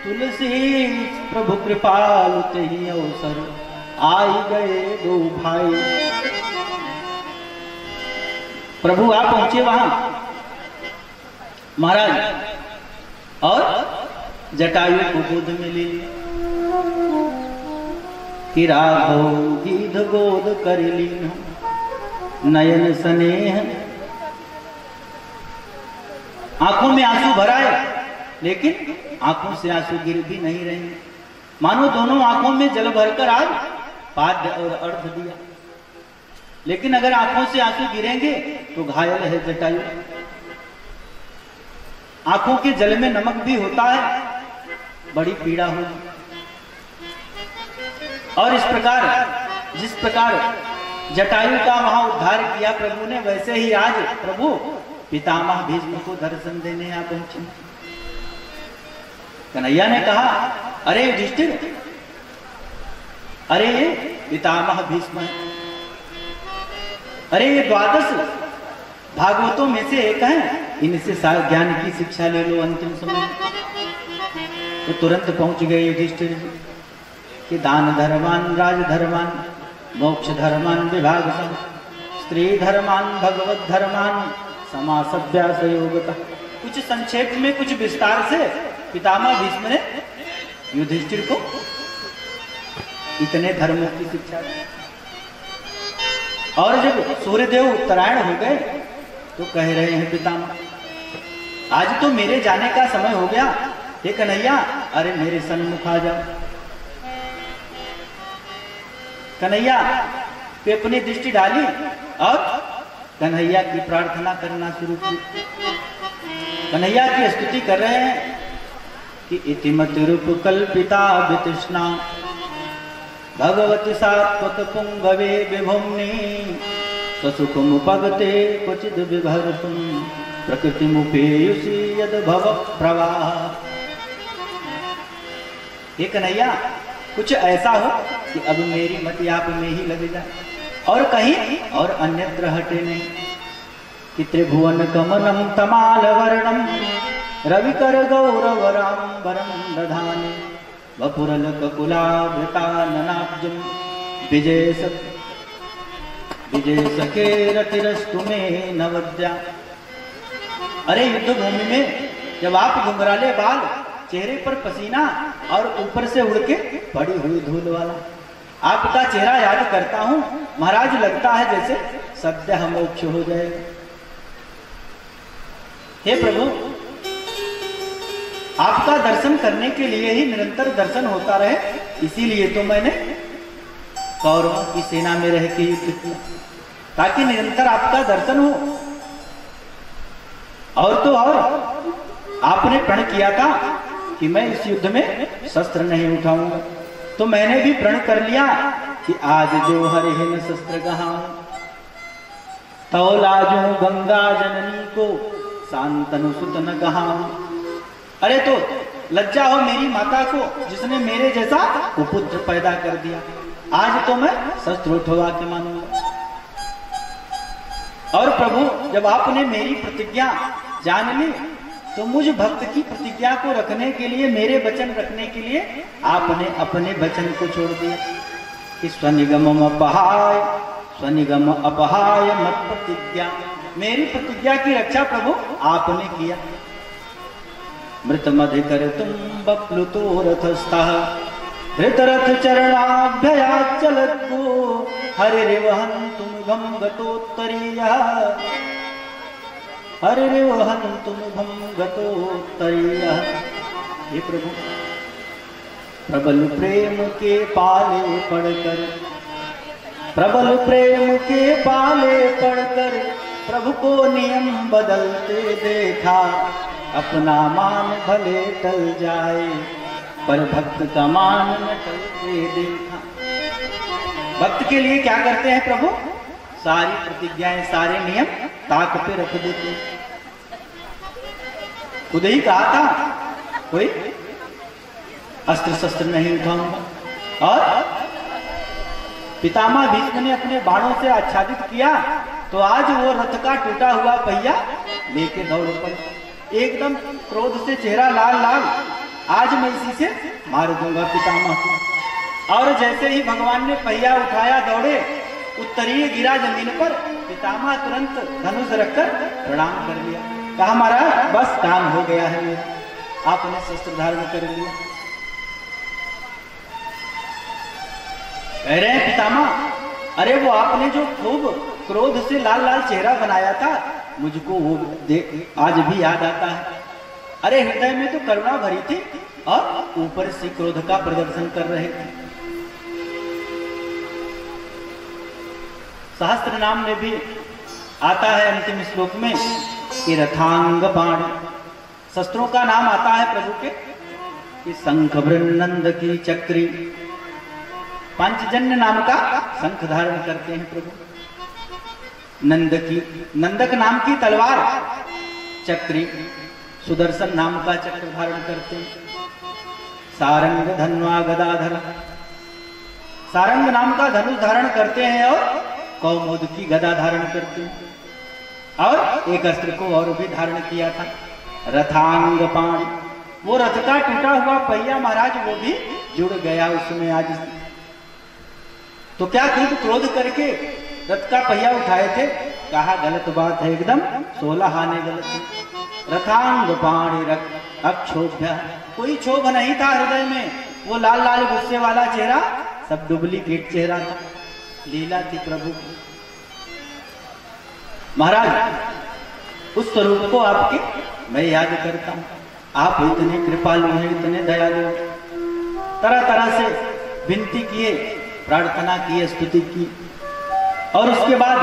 तुलसी प्रभु कृपाल तेहि अवसर आई गए दो भाई। प्रभु आप पहुंचे वहां महाराज, और जटायु को गोद में ले लिया कि राघव गीध गोद कर लीन नयन स्नेह। आंखों में आंसू भराए, लेकिन आंखों से आंसू गिर भी नहीं रहे, मानो दोनों आंखों में जल भरकर आज पाद्य और अर्घ दिया। लेकिन अगर आंखों से आंसू गिरेंगे तो घायल है जटायु। आंखों के जल में नमक भी होता है, बड़ी पीड़ा होगी। और इस प्रकार जिस प्रकार जटायु का वहां उद्धार किया प्रभु ने, वैसे ही आज प्रभु पितामह भीष्म को दर्शन देने आ पहुंचे। कन्हैया ने कहा, अरे युधिष्ठिर, अरे ये पितामह भीष्म है, अरे ये 12 भागवतों में से एक है, इनसे ज्ञान की शिक्षा ले लो अंतिम समय। तो तुरंत पहुंच गए युधिष्ठिर जी कि दान धर्मान राज धर्मान मोक्ष धर्मान विभाग सम स्त्री धर्मान भगवत धर्मान समासभ्यास योगता। कुछ संक्षेप में कुछ विस्तार से पितामह भीष्म ने युधिष्ठिर को इतने धर्मों की शिक्षा दी। और जब सूर्यदेव उत्तरायण हो गए तो कह रहे हैं पितामह, आज तो मेरे जाने का समय हो गया, हे कन्हैया, अरे मेरे सन्मुख आ जाओ। कन्हैया पे अपनी दृष्टि डाली और कन्हैया की प्रार्थना करना शुरू की। कन्हैया की स्तुति कर रहे हैं कि इतिमति रूप कल्पिता वितृष्णा भगवती सात्वत पुंगवे विभुम्नि स्वसुख मुपगते क्वचिद विभर्तुम प्रकृति मुपेयुषि यद भव प्रवाह। ये कन्हैया, कुछ ऐसा हो कि अब मेरी मति आप में ही लग जाए और कहीं और अन्यत्र हटे नहीं। कि त्रिभुवन कमलम तमाल वर्णम रविकर गौरवराम्बरम दधाने वपुरल ककुलावृताननाब्जम विजय सखे रतिरस्तु में नवद्या। अरे युद्ध भूमि में जब आप घुंघराले बाल, चेहरे पर पसीना और ऊपर से उड़ के पड़ी हुई धूल वाला आपका चेहरा याद करता हूं महाराज, लगता है जैसे सद्य हम मोक्ष हो जाएगा। हे प्रभु, आपका दर्शन करने के लिए ही निरंतर दर्शन होता रहे, इसीलिए तो मैंने कौरवों की सेना में रह के युद्ध किया, ताकि निरंतर आपका दर्शन हो। और तो और आपने प्रण किया था कि मैं इस युद्ध में शस्त्र नहीं उठाऊंगा, तो मैंने भी प्रण कर लिया कि आज जो हरिहिन शस्त्र कहां तौलाजू गंगा जननी को शांतनु सुत न कहा। अरे तो लज्जा हो मेरी माता को जिसने मेरे जैसा कुपुत्र पैदा कर दिया, आज तो मैं शस्त्र उठवा के मानूंगा। और प्रभु, जब आपने मेरी प्रतिज्ञा जान ली तो मुझ भक्त की प्रतिज्ञा को रखने के लिए, मेरे वचन रखने के लिए आपने अपने वचन को छोड़ दिया कि स्वनिगम अपहाय मत प्रतिज्ञा। मेरी प्रतिज्ञा की रक्षा प्रभु आपने किया। मृत मधि कर तुम बप्लुतो रथस्थः धृतरथ चरणाभ्ययाचलद्भो हरिरिवहन तुम गम गतोत्तरीयः हरिरिवहन तुम गम गतोत्तरीयः। हे प्रभु, प्रबल प्रेम के पाले पड़कर, प्रबल प्रेम के पाले पड़कर प्रभु को नियम बदलते देखा। अपना मान भले टल जाए पर भक्त का मान न टलते देखा। भक्त के लिए क्या करते हैं प्रभु? सारी प्रतिज्ञाएं, सारे नियम ताक पे रख देते हैं। खुद ही कहा था कोई अस्त्र शस्त्र नहीं उठाऊंगा, और पितामह भीष्म ने अपने बाणों से आच्छादित किया तो आज वो रथ का टूटा हुआ पहिया लेके दौड़ पड़े, एकदम क्रोध से चेहरा लाल लाल। आज मैं इसी से मार दूंगा पितामह को। और जैसे ही भगवान ने पहिया उठाया, दौड़े, उत्तरीय गिरा जमीन पर, पितामह तुरंत धनुष रखकर प्रणाम कर लिया। कहा महाराज बस काम हो गया है मेरा, आपने शस्त्र धारण कर लिया। कह रहे हैं पितामह, अरे वो आपने जो खूब क्रोध से लाल लाल चेहरा बनाया था, मुझको वो आज भी याद आता है। अरे हृदय में तो करुणा भरी थी और ऊपर से क्रोध का प्रदर्शन कर रहे थे। सहस्त्र नाम में भी आता है अंतिम श्लोक में कि रथांग बाण, शस्त्रों का नाम आता है प्रभु के कि शंख वृन्नंद की चक्री, पांचजन्य नाम का शंख धारण करते हैं प्रभु। नंद की, नंदक नाम की तलवार, चक्री, सुदर्शन नाम का चक्र धारण करते हैं। सारंग धन्वा गदाधर। सारंग नाम का धनुष धारण करते हैं और कौमुद की गदा धारण करते हैं, और एक अस्त्र को और भी धारण किया था, रथांग पाणी। वो रथ का टूटा हुआ पहिया महाराज वो भी जुड़ गया उसमें आज। तो क्या क्रोध क्रोध करके रथ का पहिया उठाए थे? कहा गलत बात है एकदम, 16 आने गलत है। रथांग पाणी रख अक्षोभ्य, कोई क्षोभ नहीं था हृदय में। वो लाल लाल गुस्से वाला चेहरा सब डुप्लीकेट चेहरा था। लीला थी प्रभु की। महाराज उस स्वरूप को आपके मैं याद करता हूं। आप इतने कृपालु हैं, इतने दयालु हैं। तरह तरह से विनती किए, प्रार्थना की, स्तुति की, और उसके बाद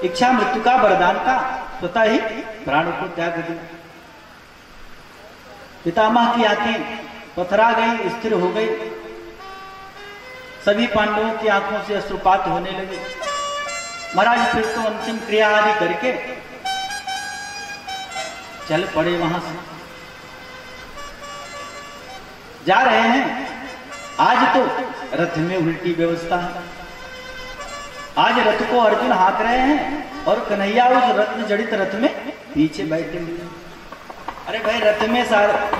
इच्छा मृत्यु का वरदान का स्वतः ही प्राण को त्याग दिया। पितामह की आंखें पथरा गई, स्थिर हो गई। सभी पांडवों की आंखों से अश्रुपात होने लगे। महाराज फिर तो अंतिम क्रिया आदि करके चल पड़े वहां से। जा रहे हैं। आज तो रथ में उल्टी व्यवस्था है। आज रथ को अर्जुन हाँक रहे हैं और कन्हैया उस रत्न जड़ित रथ में पीछे बैठे हुए। अरे भाई, रथ में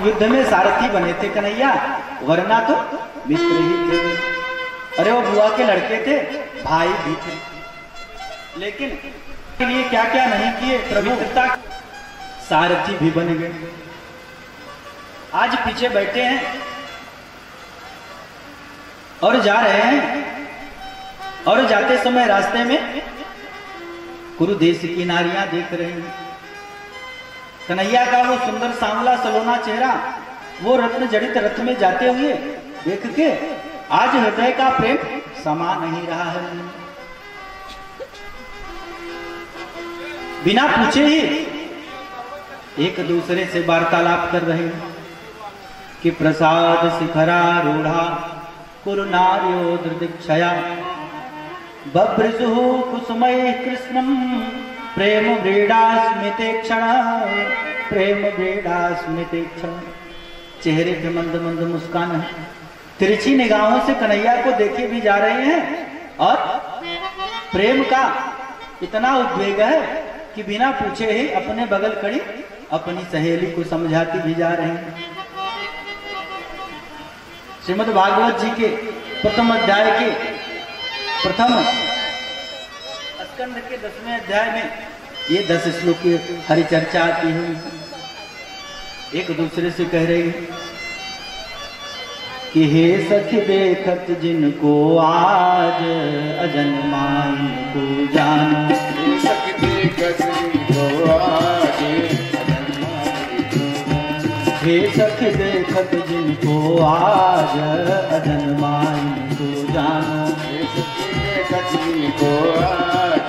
युद्ध में सारथी बने थे कन्हैया, वरना तो मित्र ही थे। अरे वो बुआ के लड़के थे, भाई भी थे, लेकिन के लिए क्या क्या नहीं किए प्रभु। सारथी भी बन गए। आज पीछे बैठे हैं और जा रहे हैं, और जाते समय रास्ते में कुरु देश की नारियां देख रहे हैं। कन्हैया का वो सुंदर सांवला सलोना चेहरा, वो रत्न जड़ित रथ में जाते हुए देख के आज हृदय का प्रेम समा नहीं रहा है। बिना पूछे ही एक दूसरे से वार्तालाप कर रहे हैं कि प्रसाद शिखरा रूढ़ा कुरु नार्यो दृदिक्षया बभ्रसु कुसुमय कृष्णम प्रेम व्रीडा स्मिते क्षण, प्रेम व्रीडा स्मिते क्षण। चेहरे पे मंद मंद मुस्कान है। तिरछी निगाहों से कन्हैया को देखे भी जा रहे हैं और प्रेम का इतना उद्वेग है कि बिना पूछे ही अपने बगल खड़ी अपनी सहेली को समझाती भी जा रहे हैं। श्रीमद् भागवत जी के प्रथम अध्याय के प्रथम स्कंद के 10वें अध्याय में ये 10 श्लोक की हरि चर्चा आती हुई एक दूसरे से कह रही है कि हे सखी देखत जिनको आज अजन्माई को जानो। हे सखी देखत जिनको आज अजन्माई को जानो। हे सखी देखत जिनको आज अजन्माई को जानो। हे सखी देखत जिनको आज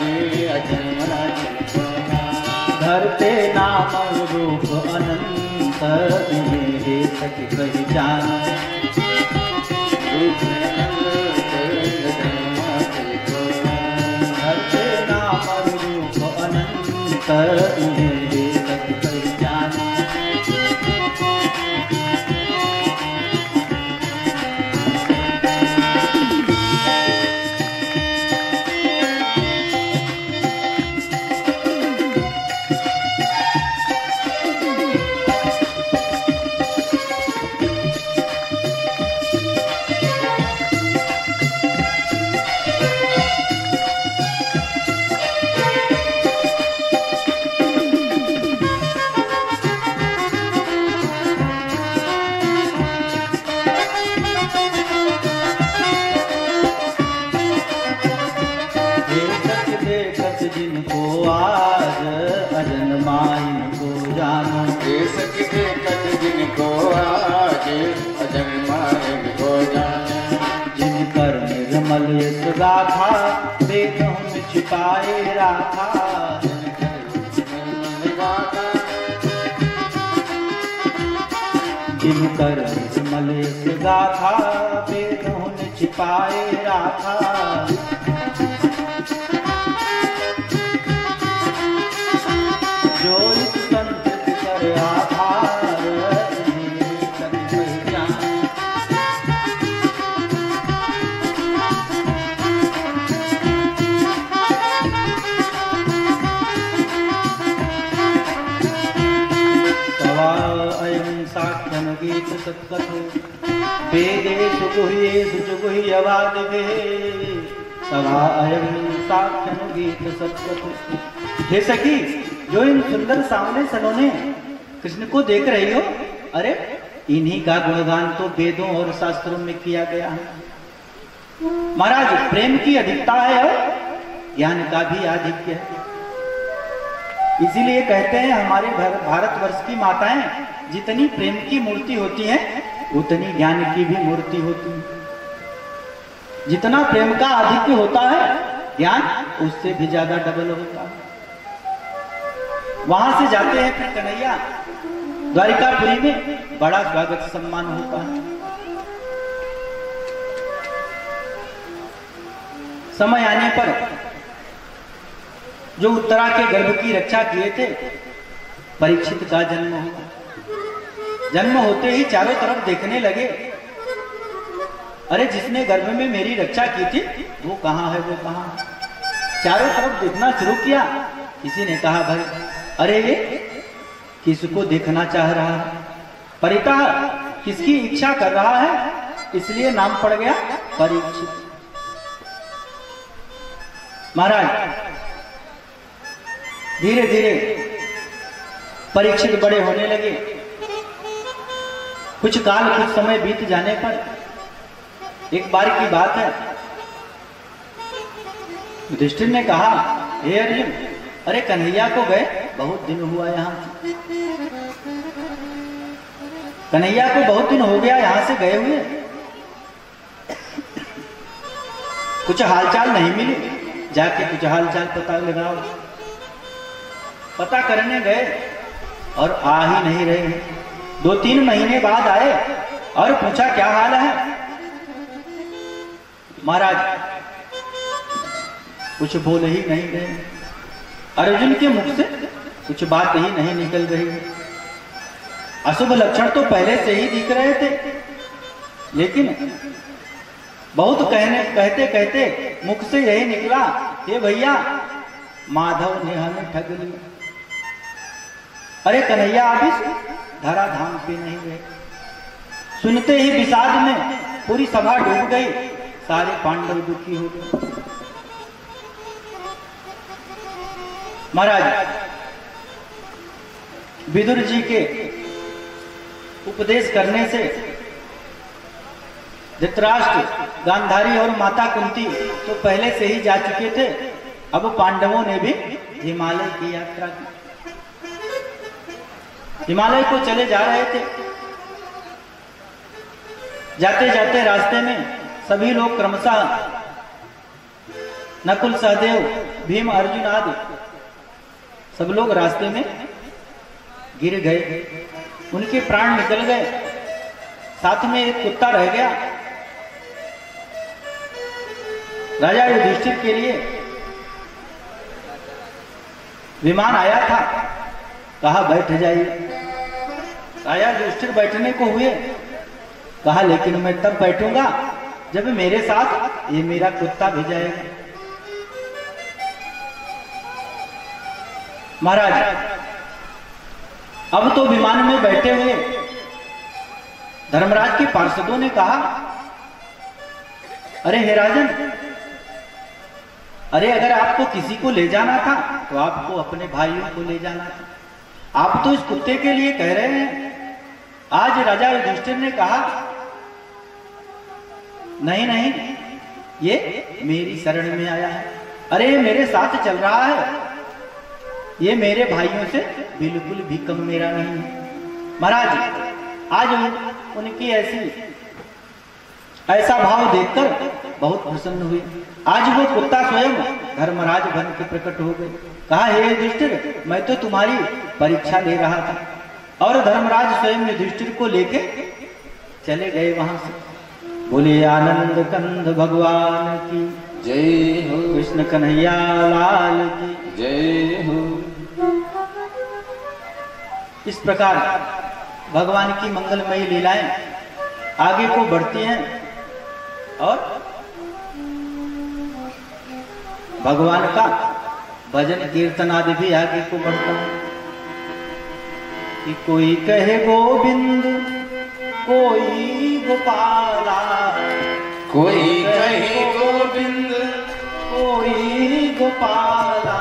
अजन्माई को जानो। धरते नाम रूप अनंत इन्हें हे सखी कही जानो। धरते नाम रूप अनंत इन्हें हे सखी कही जानो। जिनको आज अजन्माई को जानो। हे सखी देखत जिनको आज अजन्माई को जानो। जिन कर निर्मल यश गाथा वेदों में छिपाए राखा। जिन कर निर्मल यश गाथा वेदों में छिपाए राखा। जो इस संत कर आधार सत्कथो वेदे सुगुह्ये सुजुगुह्यवादिभे सवा अयं साख्यानुगीत सत्कथो। हे सखी, जो इन सुंदर सांवले सलोने कृष्ण को देख रही हो, अरे इन्हीं का गुणगान तो वेदों और शास्त्रों में किया गया है। महाराज, प्रेम की अधिकता है और ज्ञान का भी आधिक्य है। इसीलिए कहते हैं हमारे भारतवर्ष की माताएं जितनी प्रेम की मूर्ति होती हैं उतनी ज्ञान की भी मूर्ति होती है। जितना प्रेम का आधिक्य होता है ज्ञान उससे भी ज्यादा डबल होता है। वहां से जाते हैं फिर कन्हैया द्वारिकापुरी में बड़ा स्वागत सम्मान होता है। समय आने पर जो उत्तरा के गर्भ की रक्षा किए थे परीक्षित का जन्म हुआ। जन्म होते ही चारों तरफ देखने लगे, अरे जिसने गर्भ में मेरी रक्षा की थी वो कहाँ है, वो कहाँ है। चारों तरफ देखना शुरू किया। किसी ने कहा भाई अरे ये किसको देखना चाह रहा है, परिता किसकी इच्छा कर रहा है, इसलिए नाम पड़ गया परीक्षित। महाराज धीरे धीरे परीक्षित बड़े होने लगे। कुछ काल कुछ समय बीत जाने पर एक बार की बात है, युधिष्ठिर ने कहा हे अर्जुन, अरे कन्हैया को गए बहुत दिन हुआ, यहां कन्हैया को बहुत दिन हो गया यहां से गए हुए, कुछ हालचाल नहीं मिली, जाके कुछ हालचाल पता लगाओ। पता करने गए और आ ही नहीं रहे हैं। 2-3 महीने बाद आए और पूछा क्या हाल है। महाराज कुछ बोल ही नहीं रहे, अर्जुन के मुख से कुछ बात ही नहीं निकल रही है। अशुभ लक्षण तो पहले से ही दिख रहे थे, लेकिन बहुत कहते कहते मुख से यही निकला, हे भैया माधव ने हमें ठग लिया। अरे कन्हैया आप इस धराधाम पे नहीं रहे। सुनते ही विषाद में पूरी सभा डूब गई, सारे पांडव दुखी हो गए। महाराज विदुर जी के उपदेश करने से धृतराष्ट्र, गांधारी और माता कुंती तो पहले से ही जा चुके थे। अब पांडवों ने भी हिमालय की यात्रा की। हिमालय को चले जा रहे थे। जाते जाते रास्ते में सभी लोग क्रमशः नकुल, सहदेव, भीम, अर्जुन आदि सब लोग रास्ते में गिर गए, उनके प्राण निकल गए। साथ में एक कुत्ता रह गया। राजा युधिष्ठिर के लिए विमान आया था, कहा बैठ जाइए। राजा युधिष्ठिर बैठने को हुए, कहा लेकिन मैं तब बैठूंगा जब मेरे साथ ये मेरा कुत्ता भी जाएगा। महाराज अब तो विमान में बैठे हुए धर्मराज के पार्षदों ने कहा, अरे हे राजन, अरे अगर आपको किसी को ले जाना था तो आपको अपने भाइयों को ले जाना था। आप तो इस कुत्ते के लिए कह रहे हैं। आज राजा युधिष्ठिर ने कहा नहीं नहीं, ये मेरी शरण में आया है। अरे ये मेरे साथ चल रहा है, ये मेरे भाइयों से बिल्कुल भी कम मेरा नहीं है। महाराज आज उनकी ऐसा भाव देखकर बहुत प्रसन्न हुए। आज वो कुत्ता स्वयं धर्मराज बन के प्रकट हो गए। कहा हे युधिष्ठिर, मैं तो तुम्हारी परीक्षा ले रहा था। और धर्मराज स्वयं युधिष्ठिर को लेके चले गए वहां से। बोले आनंद कंद भगवान की जय हो, कृष्ण कन्हैया लाल की जय हो। इस प्रकार भगवान की मंगलमयी लीलाएं आगे को बढ़ती हैं और भगवान का भजन कीर्तन आदि भी आगे को बढ़ता है। कि कोई कहे गोविंद, कोई गोपाला, कोई कहे गोविंद, कोई गोपाला।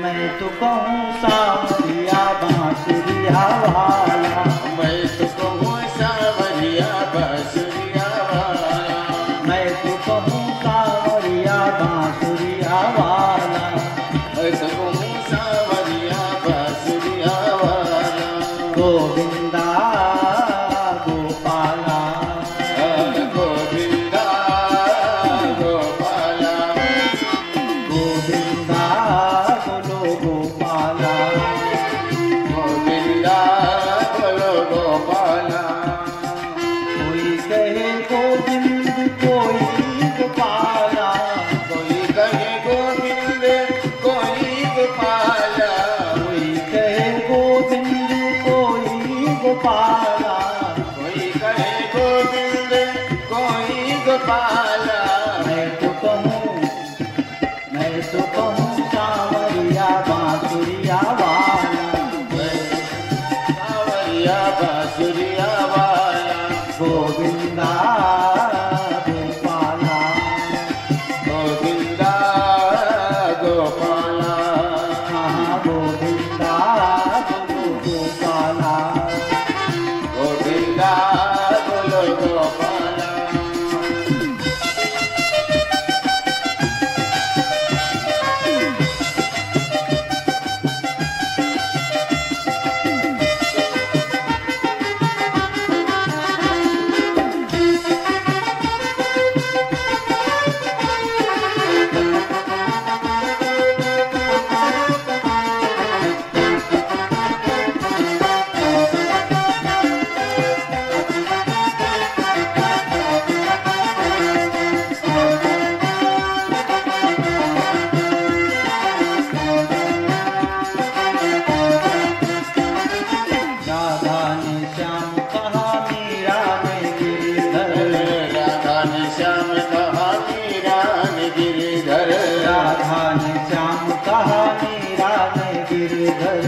मैं तो कहूँ सांवरिया बांसुरिया वाला, मैं तो कहूँ सांवरिया बांसुरिया वाला, मैं तो कहूँ सांवरिया बांसुरिया वाला, मैं तो कहूँ सांवरिया बांसुरिया वाला। गोविंदा गोपाला, गोविंदा गोपाला, गोविंदा बोलो गोपाला, गोविंदा बोलो गोपाला। कोई कहे गोविंद कोई गोपाला, कोई कहे गोविंद, कोई गोपाला, कोई कहे गोविंद कोई गोपाला। कोई कहे गोविंद, कोई गोपाला। मैं तो कहूँ सांवरिया बांसुरिया वाला, सांवरिया बांसुरिया वाला, गोविंदा गोपाला, गोविंदा गोपाला, हाँ गोविंदा बोलो गोपाला, गोविंदा बोलो गोपाला। राधा ने श्याम कहा मीरा ने गिरधर, राधा ने श्याम कहा मीरा ने गिरधर, राधा ने श्याम कहा मीरा ने गिरधर,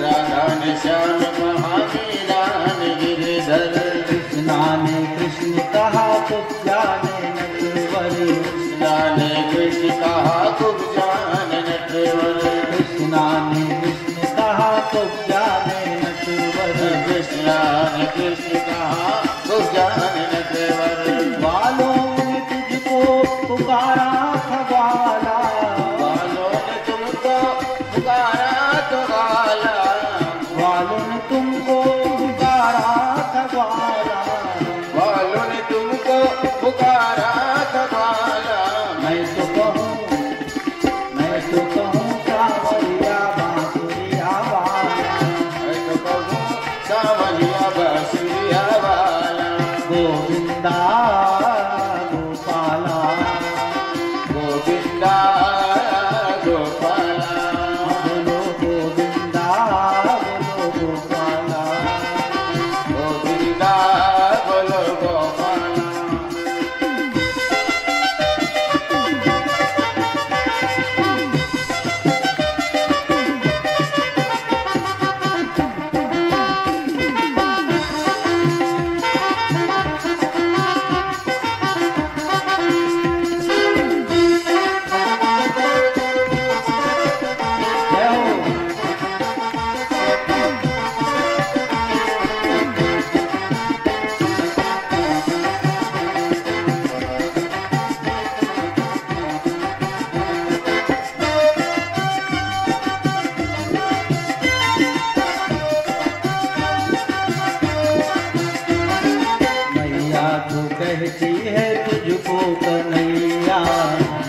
राधा ने श्याम कहा मीरा ने गिरधर, कृष्णा ने कृष्ण कहा कुछ जाने नटवर, कृष्णा ने कृष्ण कहा कुछ जान नटवर, कृष्णा ने कृष्ण कहा कुछ जाने नटवर, कृष्णा ने कृष्ण कहा कुछ जान नटवर। वालों ने तुझको पुकारा था ग्वाला, वालों ने तुमको पुकारा तो गाला, वालों ने तुमको पुकारा था ग्वाला। वालों ने तुमको पुकारा तो गाला। मैं तो कहूँ सांवरिया बांसुरिया वाला, मैं तो कहूँ सांवरिया बांसुरिया वाला, गोविंदा गोपाला, गोविंदा गोपाला, बोलो गोविंदा बोलो गोपाला, गोविंदा बोलो गोपाला। जय हो। मैया तो कहती है तुझको कन्हैया,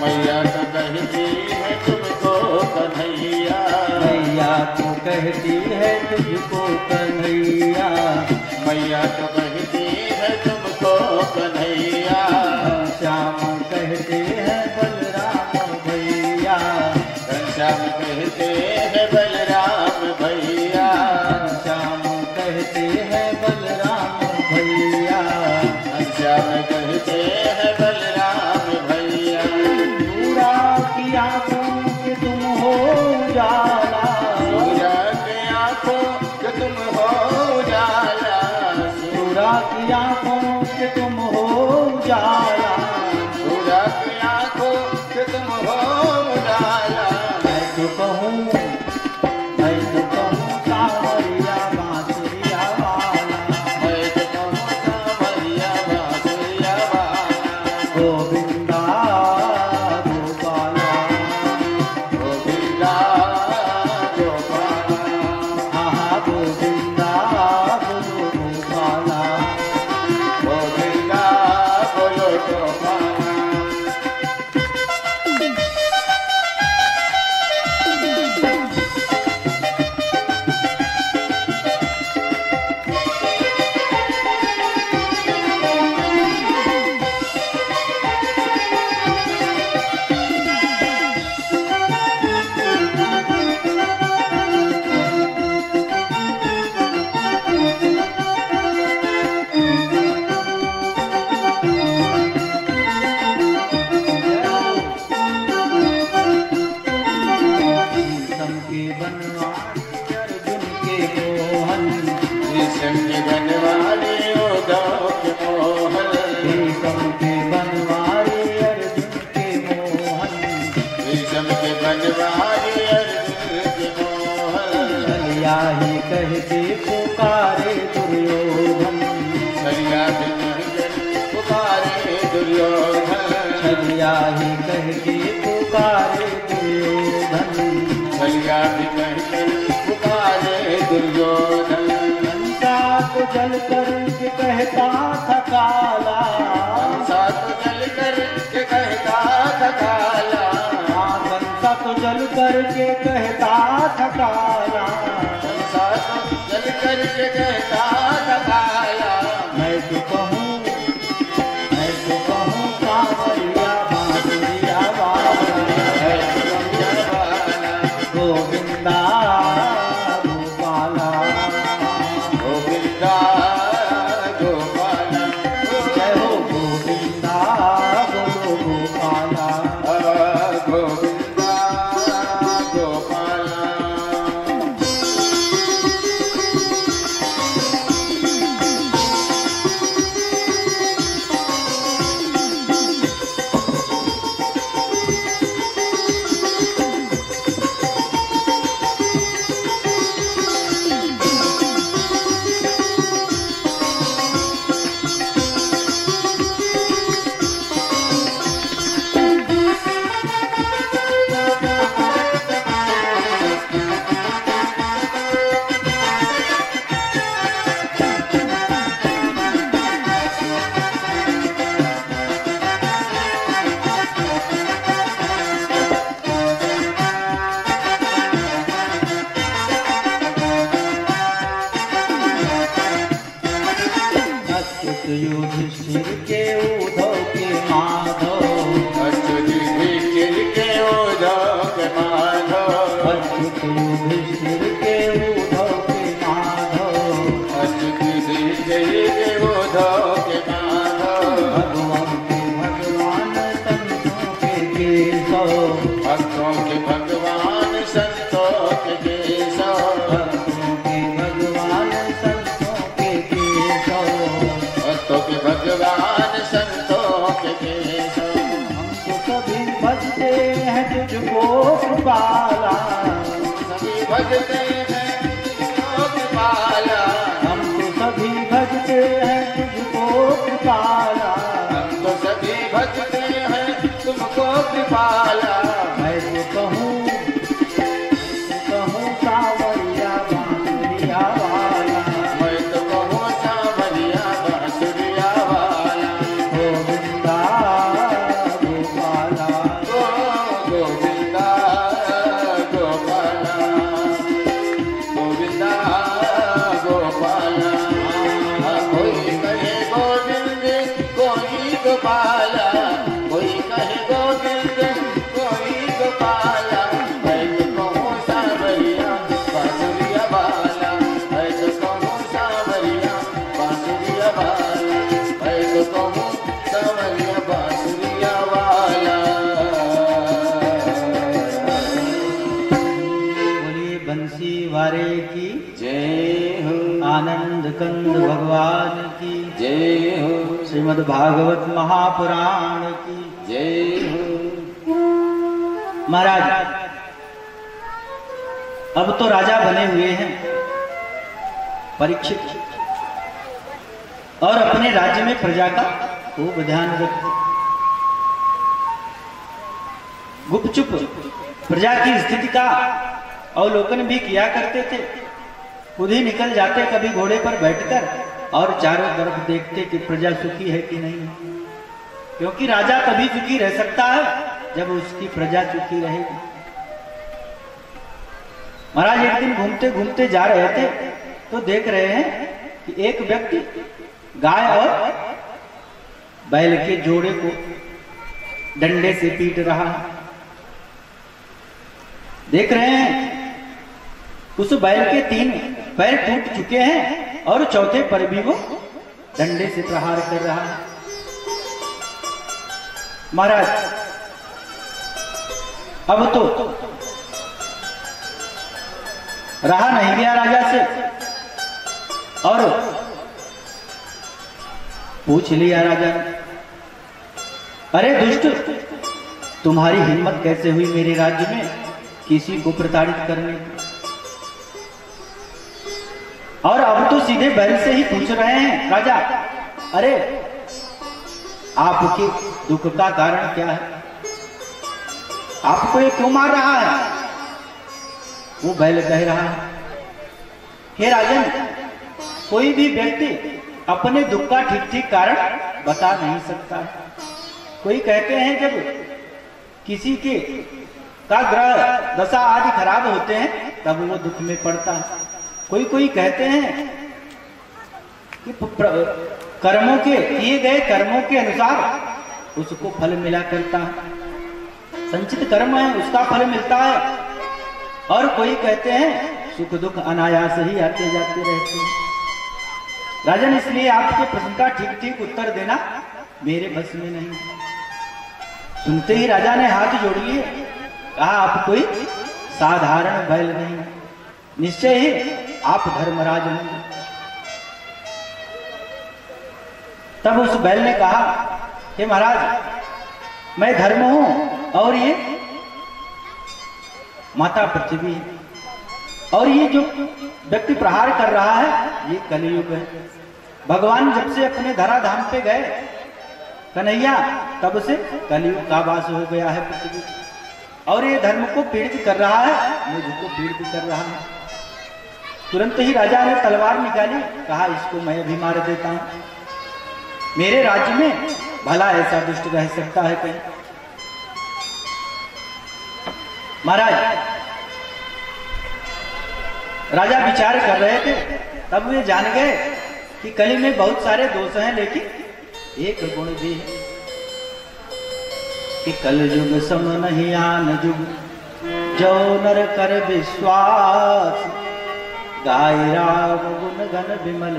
मैया तो कहती है तुमको कन्हैया, मैया तो कहती है तुझको कन्हैया, मैया तो कहती है तुमको कन्हैया, श्याम कहते हैं बलराम भैया, घनश्याम कहते हैं बलराम भैया, श्याम कहते हैं बलराम भैया, घनश्याम कहते हैं बलराम भैया। पूरा की आंखों के तुम हो उजाला, सूर्य की आंखों के तुम हो उजाला, आंखों के तुम हो उजाला, सूरज की आंखों के तुम हो उजाला। मैं तो कहूँ सांवरिया बांसुरिया वाला, मैं तो कहूँ सांवरिया बांसुरिया वाला। गोविंदा गोपाला, गोविंदा गोपाला, आहा गोविंदा बोलो गोपाला। गोविंदा बोलो गोपाला। शीशम के बनवारी अर्जुन के मोहन, शीशम के बनवारी उद्धव के मोहन। शीशम के बनवारी अर्जुन के मोहन, शीशम के बनवारी अर्जुन के मोहन। छलिया ही कह के पुकारे दुर्योधन, छलिया भी कहकर पुकारे दुर्योधन। छलिया ही कह के पुकारे दुर्योधन। छलिया भी कहकर पुकारे दुर्योधन। कंसा तो जल कर के कहता था काला, कंसा तो जल कर के कहता था काला। हाँ कंसा तो जल कर के कहता था काला। कंसा तो जल कर के कहता था काला। मैं तो कहूँ सांवरिया बांसुरिया वाला, है दुर्योधन वाला। गोविंदा गोपाला, गोविंदा गोपाला। जय हो गोविंदा बोलो गोपाला। गोविंदा गोपाला। अच्युत युधिष्ठिर के उद्धव के माधव, अच्युत युधिष्ठिर के उद्धव के माधव। अच्युत युधिष्ठिर के उद्धव के माधव। अच्युत युधिष्ठिर के उद्धव के माधव। भगवान के भगवान संतों के केशव, भक्तों के भगवान संतों के केशव। भक्तों के भगवान संतों के केशव। भक्तों के भगवान संतों के केशव। हम तो सभी भजते हैं तुझको कृपाला, सभी भजते हैं तुझको कृपाला। हम तो सभी भजते हैं तुझको कृपाला। हम तो सभी भजते हैं तुमको कृपाला। मैं तो कहूँ सांवरिया बांसुरिया वाला, मैं तो कहूँ सांवरिया बांसुरिया वाला। गोविंदा गोपाला, गोविंदा गोपाला। गोविंदा गोपाला। कोई कहे गोविंद कोई गोपाला। कोई कहे गोविंद कोई गोपाला। मैं तो कहूँ सांवरिया बांसुरिया वाला। मैं तो कहूँ सांवरिया बांसुरिया वाला। मैं तो कहूँ सांवरिया बांसुरिया वाला। बोलिए बंसी वारे की जय हो। आनंद कंद भगवान की जय श्रीमद् भागवत महापुराण की जय हो। महाराज, अब तो राजा बने हुए हैं परीक्षित, और अपने राज्य में प्रजा का खूब ध्यान रखते। गुपचुप प्रजा की स्थिति का अवलोकन भी किया करते थे। खुद ही निकल जाते कभी घोड़े पर बैठकर और चारों तरफ देखते कि प्रजा सुखी है कि नहीं, क्योंकि राजा तभी सुखी रह सकता है जब उसकी प्रजा सुखी रहेगी। महाराज एक दिन घूमते घूमते जा रहे थे तो देख रहे हैं कि एक व्यक्ति गाय और बैल के जोड़े को डंडे से पीट रहा है। देख रहे हैं उस बैल के 3 पैर टूट चुके हैं और चौथे पर भी वो डंडे से प्रहार कर रहा है। महाराज अब तो रहा नहीं गया राजा से, और पूछ लिया राजा ने, अरे दुष्ट, तुम्हारी हिम्मत कैसे हुई मेरे राज्य में किसी को प्रताड़ित करने की? और अब तो सीधे बैल से ही पूछ रहे हैं राजा, अरे आपके दुख का कारण क्या है? आपको ये क्यों मार रहा है? वो बैल कह रहा है, हे राजन, कोई भी व्यक्ति अपने दुख का ठीक ठीक कारण बता नहीं सकता है। कोई कहते हैं जब किसी के का ग्रह दशा आदि खराब होते हैं तब वो दुख में पड़ता है। कोई कहते हैं कि कर्मों के किए गए कर्मों के अनुसार उसको फल मिला करता है, संचित कर्म है उसका फल मिलता है। और कोई कहते हैं सुख दुख अनायास ही आते जाते रहते हैं। राजन, इसलिए आपके प्रश्न का ठीक ठीक उत्तर देना मेरे बस में नहीं। सुनते ही राजा ने हाथ जोड़ लिए, कहा आप कोई साधारण बैल नहीं, निश्चय ही आप धर्मराज होंगे। तब उस बैल ने कहा, हे महाराज, मैं धर्म हूं और ये माता पृथ्वी है, और ये जो व्यक्ति प्रहार कर रहा है ये कलियुग है। भगवान जब से अपने धराधाम पे गए कन्हैया, तब से कलियुग का वास हो गया है पृथ्वी, और ये धर्म को पीड़ित कर रहा है, मुझको पीड़ित कर रहा है। तुरंत ही राजा ने तलवार निकाली, कहा इसको मैं अभी मार देता हूं। मेरे राज्य में भला ऐसा दुष्ट रह सकता है कहीं? महाराज, राजा विचार कर रहे थे, तब वे जान गए कि कली में बहुत सारे दोष हैं, लेकिन एक गुण भी है कि कल युग सम नहीं आन युग, जो नर कर विश्वास, गाय राम गुण घन विमल,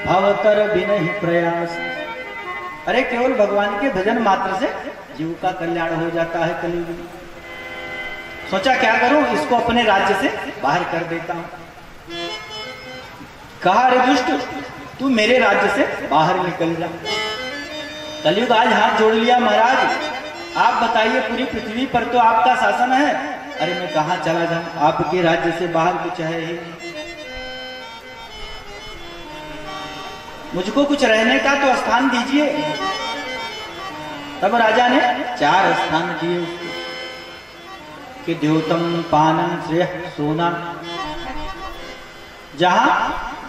भवतर बिनहि प्रयास। अरे केवल भगवान के भजन मात्र से जीव का कल्याण हो जाता है कलयुग में। सोचा क्या करूं, इसको अपने राज्य से बाहर कर देता हूं। कहा, अरे दुष्ट, तू मेरे राज्य से बाहर निकल जा। कलयुग आज हाथ जोड़ लिया, महाराज आप बताइए, पूरी पृथ्वी पर तो आपका शासन है, अरे मैं कहां चला जाऊं, आपके राज्य से बाहर कुछ है ही, मुझको कुछ रहने का तो स्थान दीजिए। तब राजा ने 4 स्थान दिए उसको कि द्योतम पानम श्रेय सोना, जहां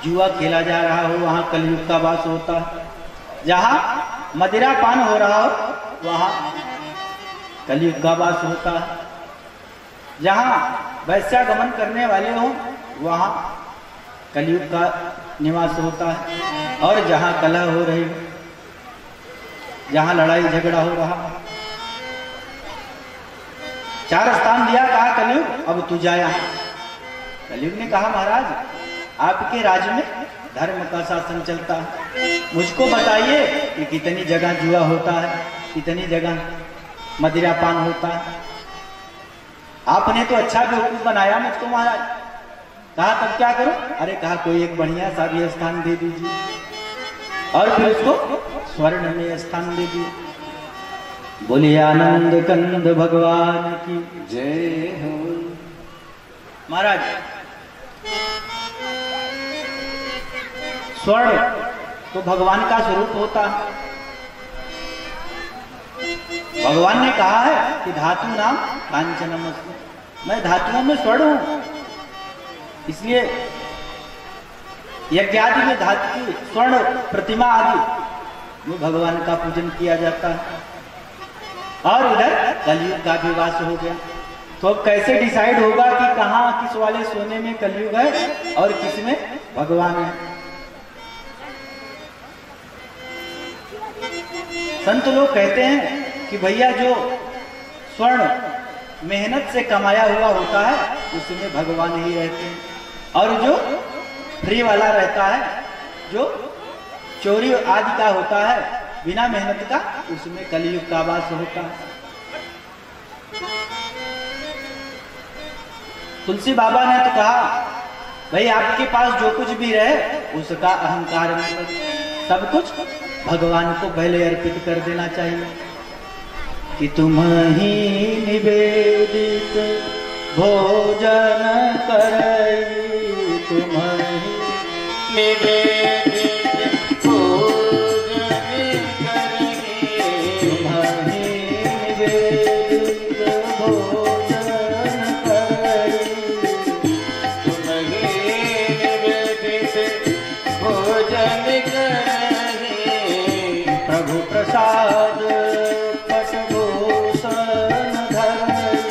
जुआ खेला जा रहा हो वहां कलयुग का वास होता है, जहां मदिरा पान हो रहा हो वहां कलयुग का वास होता है, जहां वैश्यागमन करने वाले हो वहां कलयुग का निवास होता है, और जहां कलह हो रही हो, जहां लड़ाई झगड़ा हो रहा। 4 स्थान दिया, कहा कलयुग अब तू जाया। कलयुग ने कहा, महाराज आपके राज्य में धर्म का शासन चलता है, मुझको बताइए कि कितनी जगह जुआ होता है, कितनी जगह मदिरापान होता है। आपने तो अच्छा बेवकूफ बनाया मुझको महाराज। कहा तब क्या करूं? अरे कहा कोई एक बढ़िया सा भी स्थान दे दीजिए और फिर उसको स्वर्ण में स्थान दे दिए। बोले आनंद कंद भगवान की जय हो। महाराज स्वर्ण तो भगवान का स्वरूप होता है। भगवान ने कहा है कि धातु नाम कांचनमस्तु, मैं धातुओं में स्वर्ण हूं, इसलिए यज्ञ आदि में धातु की स्वर्ण प्रतिमा आदि में भगवान का पूजन किया जाता है। और उधर कलयुग का भी वास हो गया, तो अब कैसे डिसाइड होगा कि कहाँ किस वाले सोने में कलयुग है और किस में भगवान है। संत लोग कहते हैं कि भैया जो स्वर्ण मेहनत से कमाया हुआ होता है उसमें भगवान ही रहते हैं, और जो फ्री वाला रहता है, जो चोरी आदि का होता है बिना मेहनत का, उसमें कलयुग का वास होता है। तुलसी बाबा ने तो कहा भाई आपके पास जो कुछ भी रहे उसका अहंकार न करो, सब कुछ भगवान को पहले अर्पित कर देना चाहिए। कि तुम ही निवेदित भोजन करई, तुम ही निवेदित भोजन करई, तुम ही निवेदित भोजन करई, तुम ही निवेदित भोजन करई, प्रभु प्रसाद पटभूषण धरई,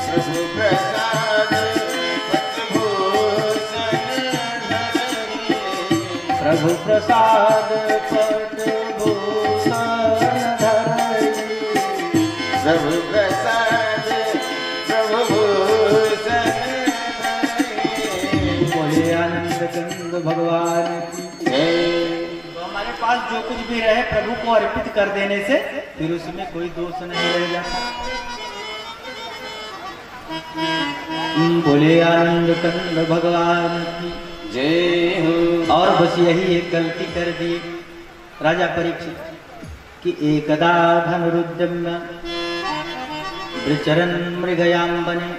प्रभु प्रसाद पटभूषण धरई, प्रभु प्रसाद पटभूषण धरई। प्रभु प्रसाद प्रभुभूषण धरई। बोले आनंद कंद भगवान की। तो हमारे पास जो कुछ भी रहे प्रभु को अर्पित कर देने से फिर उसमें कोई दोष नहीं रह जाता। बोले आनंद कंद भगवान की जय हो। और बस यही एक गलती कर दी राजा परीक्षित कि एकदा धनुरुद्यम्य वृचरन् मृगयाम बने।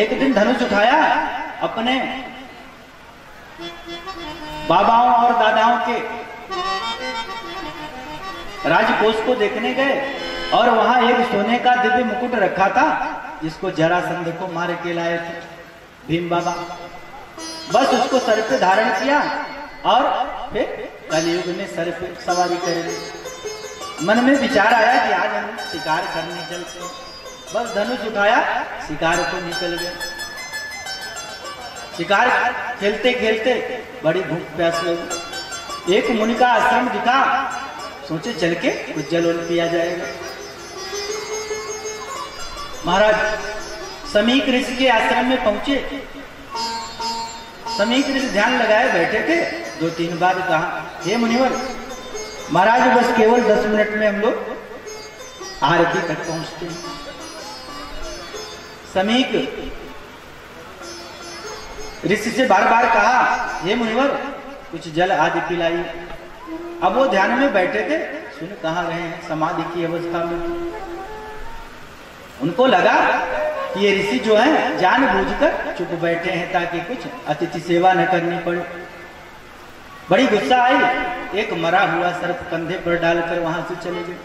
एक दिन धनुष उठाया, अपने बाबाओं और दादाओं के राजकोष को देखने गए और वहां एक सोने का दिव्य मुकुट रखा था जिसको जरासंध को मार के लाए थे भीम बाबा। बस उसको सर पे धारण किया और फिर कलयुग ने सर पे सवारी कर ली। मन में विचार आया कि आज हम शिकार करने चलते हैं। बस धनुष उठाया, शिकार को निकल गए। शिकार खेलते खेलते बड़ी भूख प्यास लगी। एक मुनि का आश्रम दिखा, सोचे चल के कुछ जल उल पिया जाएगा। महाराज समीक ऋषि के आश्रम में पहुंचे। समीक ऋषि ध्यान लगाए बैठे थे। 2-3 बार कहा, हे मुनिवर महाराज बस केवल 10 मिनट में हम लोग आरती तक पहुंचते हैं। समीक ऋषि से बार बार कहा, हे मुनिवर कुछ जल आदि पिलाइए। अब वो ध्यान में बैठे थे, सुन कहाँ रहे हैं, समाधि की अवस्था में। उनको लगा कि ये ऋषि जो हैं जानबूझकर चुप बैठे हैं ताकि कुछ अतिथि सेवा न करनी पड़े। बड़ी गुस्सा आई, एक मरा हुआ सर्प कंधे पर डालकर वहां से चले गए।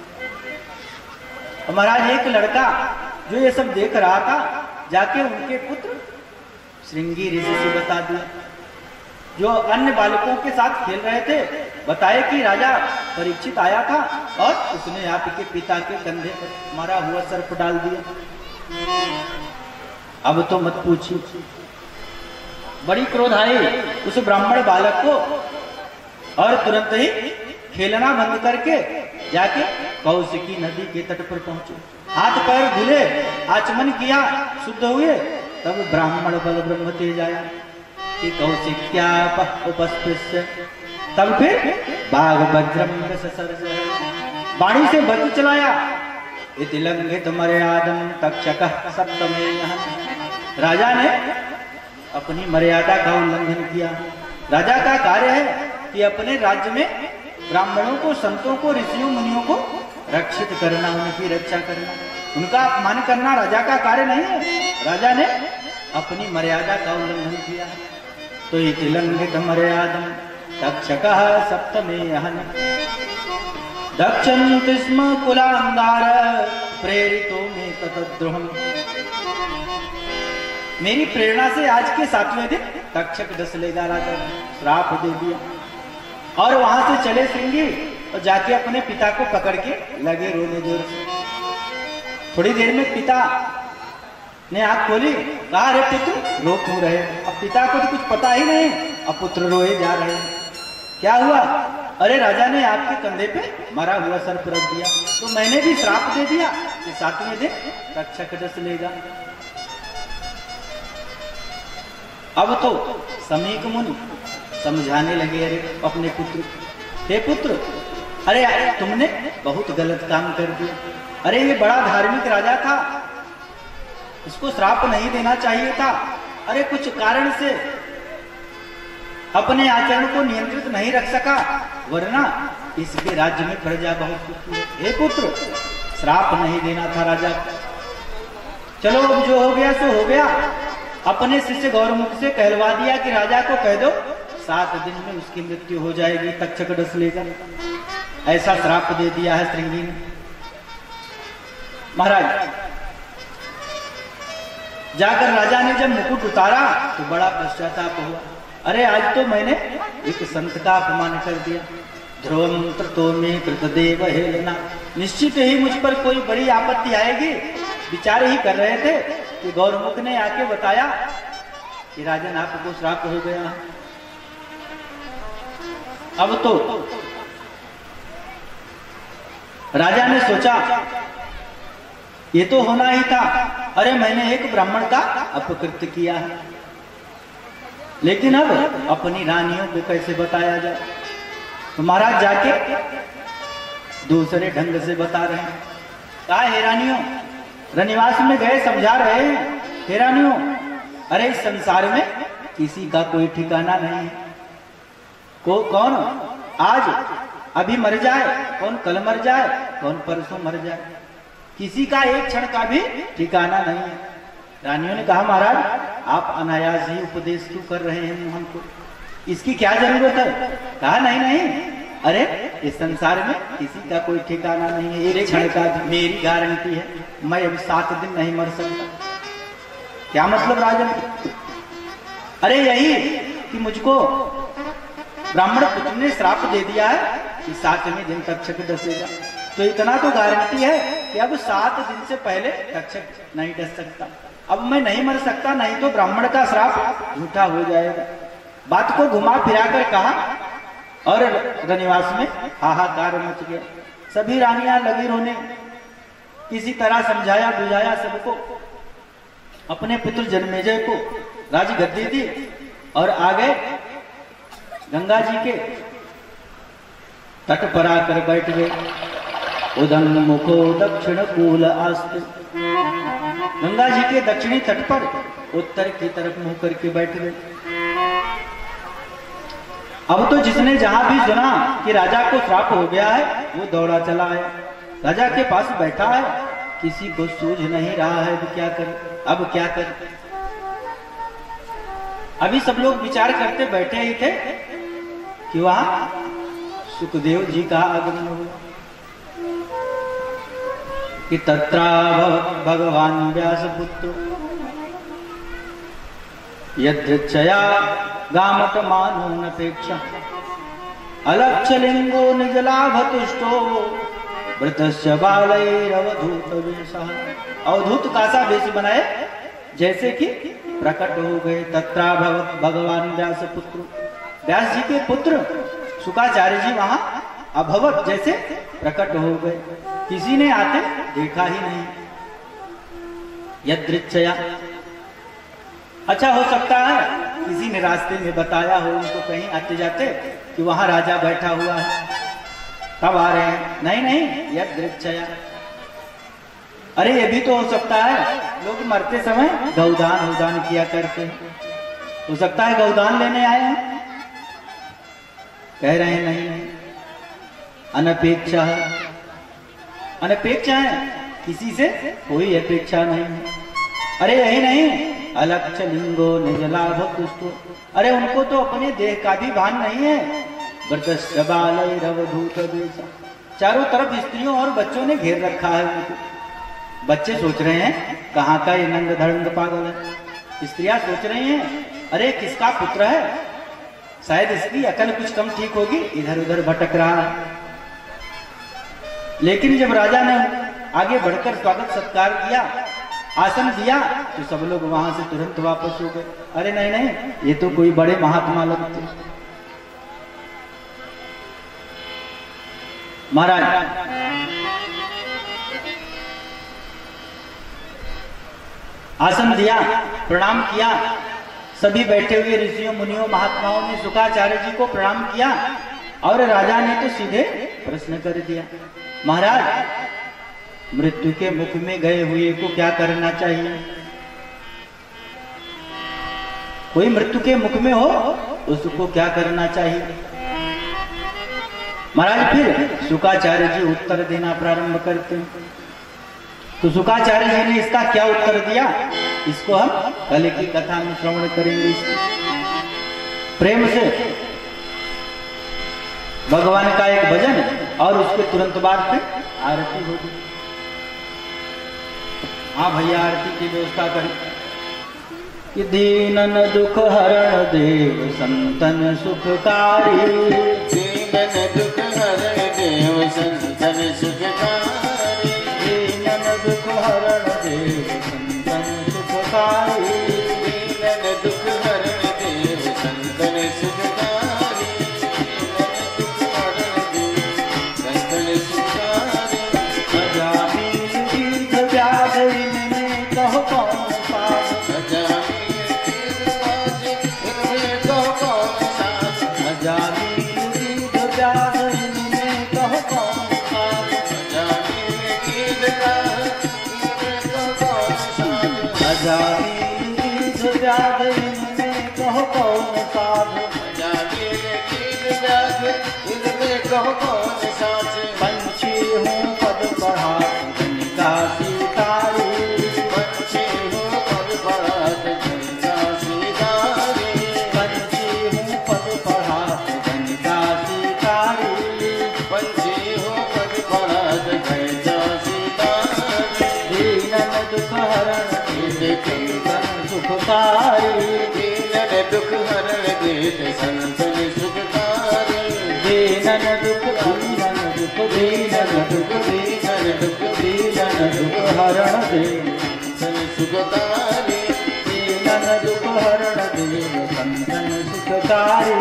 महाराज एक लड़का जो ये सब देख रहा था जाके उनके पुत्र श्रृंगी ऋषि से बता दिया, जो अन्य बालकों के साथ खेल रहे थे, बताए कि राजा परीक्षित आया था और उसने आपके पिता के कंधे पर मरा हुआ सर्प डाल दिया। अब तो मत पूछिए। बड़ी क्रोध आई उस ब्राह्मण बालक को और तुरंत ही खेलना बंद करके जाके कौशिकी नदी के तट पर पहुंचे। हाथ पैर धुले, आचमन किया, शुद्ध हुए। तब ब्राह्मण बल ब्रह्म तेज आया कि कौशिक्या उपस्पृश्य। तब फिर बाघ वज्रम रससर्ज, बाणी से वज्र चलाया। इति लंघित मर्यादम तक्षकः सप्तमेयः। राजा ने अपनी मर्यादा का उल्लंघन किया। राजा का कार्य है कि अपने राज्य में ब्राह्मणों को, संतों को, ऋषियों मुनियों को रक्षित करना, उनकी रक्षा करना, उनका अपमान करना राजा का कार्य नहीं है। राजा ने अपनी मर्यादा का उल्लंघन किया। तो इति लंघित मर्यादम तक्षकः सप्तमे हनि दक्षन्ति स्म कुलांगार प्रेरितो में ततद्रोहम्। मेरी प्रेरणा से आज के 7वें दिन तक्षक डसलेगा राजा श्राप दे दिया। और वहां से चले श्रृंगी और जाके अपने पिता को पकड़ के लगे रोने जोर से। थोड़ी देर में पिता ने आंख खोली, कहा रे पुत्र रो क्यों रहे? अब पिता को तो कुछ पता ही नहीं, अब पुत्र रोए जा रहे हैं। क्या हुआ? अरे राजा ने आपके कंधे पे मरा हुआ सर्प रख दिया, तो मैंने भी श्राप दे दिया कि 7वें दिन तक्षक डस लेगा। अब तो समीक मुनि समझाने लगे अरे अपने पुत्र, हे पुत्र, अरे तुमने बहुत गलत काम कर दिया। अरे ये बड़ा धार्मिक राजा था, इसको श्राप नहीं देना चाहिए था। अरे कुछ कारण से अपने आचरण को नियंत्रित नहीं रख सका, वरना इसके राज्य में प्रजा बहुत दुखी है। हे पुत्र, श्राप नहीं देना था राजा। चलो अब जो हो गया सो हो गया। अपने शिष्य गौरमुख से कहलवा दिया कि राजा को कह दो 7 दिन में उसकी मृत्यु हो जाएगी, तक्षक डस लेगा। ऐसा श्राप दे दिया है श्रृंगी ने। महाराज जाकर राजा ने जब मुकुट उतारा तो बड़ा पश्चाताप हुआ। अरे आज तो मैंने एक संत का अपमान कर दिया। ध्रुवम त्रतो में कृतदेव हेलना, निश्चित ही मुझ पर कोई बड़ी आपत्ति आएगी। विचार ही कर रहे थे कि गौरमुख ने आके बताया कि राजन आपको श्राप हो गया है। अब तो राजा ने सोचा ये तो होना ही था। अरे मैंने एक ब्राह्मण का अपकृत्य किया है, लेकिन अब अपनी रानियों को कैसे बताया जाए? तो महाराज जाके दूसरे ढंग से बता रहे हैं। कहा हे रानियों, रनिवास में गए समझा रहे हैं। हे रानियों, अरे इस संसार में किसी का कोई ठिकाना नहीं है। कौन आज अभी मर जाए, कौन कल मर जाए, कौन परसों मर जाए, किसी का एक क्षण का भी ठिकाना नहीं है। रानियों ने कहा महाराज आप अनायास ही उपदेश क्यों कर रहे हैं हमको, इसकी क्या जरूरत है? कहा नहीं नहीं, अरे इस संसार में किसी का कोई ठिकाना नहीं है, एक क्षण का भी। मेरी गारंटी है मैं अभी 7 दिन नहीं मर सकता। क्या मतलब राजन? अरे यही कि मुझको ब्राह्मण पुत्र ने श्राप दे दिया है कि 7वें दिन तक्षक डसेगा। तो इतना तो गारंटी है कि अब 7 दिन से पहले तक्षक नहीं डस सकता। अब मैं नहीं मर सकता, नहीं तो ब्राह्मण का श्राप झूठा हो जाएगा। बात को घुमा फिरा कर कहा और रनिवास में हाहाकार मच गया। सभी रानियां लगी रोने। किसी तरह समझाया बुझाया सबको। अपने पुत्र जन्मेजय को राजगद्दी दी और आ गए गंगा जी के तट पर आकर बैठ गए। उदम मुखो दक्षिण कूल आस्ते, गंगा जी के दक्षिणी तट पर उत्तर की तरफ मुंह करके बैठ गए। अब तो जिसने जहां भी सुना कि राजा को श्राप हो गया है वो दौड़ा चला आया। राजा के पास बैठा है, किसी को सूझ नहीं रहा है कि क्या करे, अब क्या करे। अभी सब लोग विचार करते बैठे ही थे कि वहां सुखदेव जी का आगमन हुआ कि तत्रा भगवान व्यास पुत्र यद्रच्छया गामत मानो नपेक्षा अलक्षलिंगो निजलाभतुष्टो वृतस्य बालैरवधूत वेशः। अवधूत का सा वेश बनाए जैसे कि प्रकट हो गए। तत्रा भगवान व्यास पुत्र, व्यास जी के पुत्र शुकाचार्य जी वहां अभवत जैसे प्रकट हो गए। किसी ने आते देखा ही नहीं। यदृच्छया, अच्छा हो सकता है किसी ने रास्ते में बताया हो उनको कहीं आते जाते कि वहां राजा बैठा हुआ है, तब आ रहे हैं। नहीं नहीं, यदृच्छया। अरे ये भी तो हो सकता है लोग मरते समय गौदान किया करते हैं, हो सकता है गौदान लेने आए हैं। कह रहे हैं नहीं नहीं, अनपेक्षा। अनपेक्षा है, किसी से कोई अपेक्षा नहीं है। अरे यही नहीं, अलक्ष लिंगो निज लाभ तुष्टो। अरे उनको तो अपने देह का भी भान नहीं है। व्रतस्य बालैरवधूत वेशा। चारों तरफ स्त्रियों और बच्चों ने घेर रखा है उनको। बच्चे सोच रहे हैं कहाँ का ये नंग धड़ंग पागल है। स्त्रियां सोच रही हैं अरे किसका पुत्र है, शायद इसकी अकल कुछ कम ठीक होगी, इधर उधर भटक रहा है। लेकिन जब राजा ने आगे बढ़कर स्वागत सत्कार किया, आसन दिया, तो सब लोग वहां से तुरंत वापस हो गए। अरे नहीं नहीं, ये तो कोई बड़े महात्मा लगते। महाराज आसन दिया, प्रणाम किया। सभी बैठे हुए ऋषियों मुनियों महात्माओं ने शुकाचार्य जी को प्रणाम किया और राजा ने तो सीधे प्रश्न कर दिया, महाराज मृत्यु के मुख में गए हुए को क्या करना चाहिए? कोई मृत्यु के मुख में हो उसको क्या करना चाहिए? महाराज फिर शुकाचार्य जी उत्तर देना प्रारंभ करते हैं। तो शुकाचार्य जी ने इसका क्या उत्तर दिया, इसको हम कल की कथा में श्रवण करेंगे। प्रेम से भगवान का एक भजन और उसके तुरंत बाद फिर आरती होगी। हाँ भैया, आरती की व्यवस्था करें। कि दीनन दुख हरण देव संतन सुखकारी। दीनन दुख हरण देव संतन सुखकारी। दीनन दुख हरण देव संतन सुखकारी। दीनन दुख हरण देव संतन सुखकारी। दीनन दुख हरण देव संतन सुखकारी। अजामिल दीर्घ व्याध इनमें कहो कौन साध। अजामिल दीर्घ व्याध इनमें कहो कौन साध। अजामिल दीर्घ व्याध इनमें कहो कौन साध। अजामिल दीर्घ व्याध इनमें कहो कौन साध। अजामिल दीर्घ व्याध इनमें कहो कौन साध। अजामिल दीर्घ व्याध इनमें कहो कौन साध। पंछी हूँ पद पढ़ात गणिका सीतारी। पंछी हूँ पद पढ़ात गणिका सीतारी। पंछी हूँ पद पढ़ात गणिका सीतारी। पंछी हूँ पद पढ़ात गणिका सीतारी। दीनन दुख हरण देत संतन सुखकारी। दीनन दुख हरण देत संतन सुखकारी। दीनन दुख दीनन दुख दीनन दुख दीनन दुख दीनन दुख हरण दे। संतन सुखकारी। दीनन दुख हरण देव संतन सुखकारी।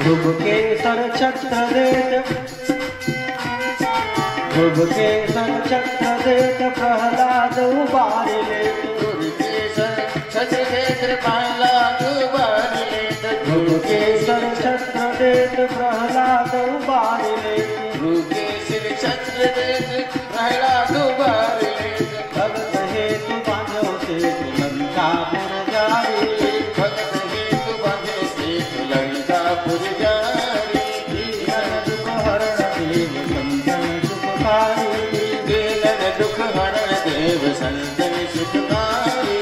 ध्रुव के सर छत्र देत, ध्रुव के सर छत्र देत प्रहलाद उबार लेत। ध्रुव के सर छत्र देत प्रहलाद उबार लेत। ध्रुव के सर छत्र देत प्रहलाद उबार लेत। ध्रुव के सिर छत्र देत प्रहलाद उबार लेत। भगत हेतु बांधो से लंकापुर जारी। भगत हेतु बांधे से लंकापुर जारी। दीनन दुख हरण देव संतन सुखकारी। दीनन दुख हरण देव संतन सुखकारी।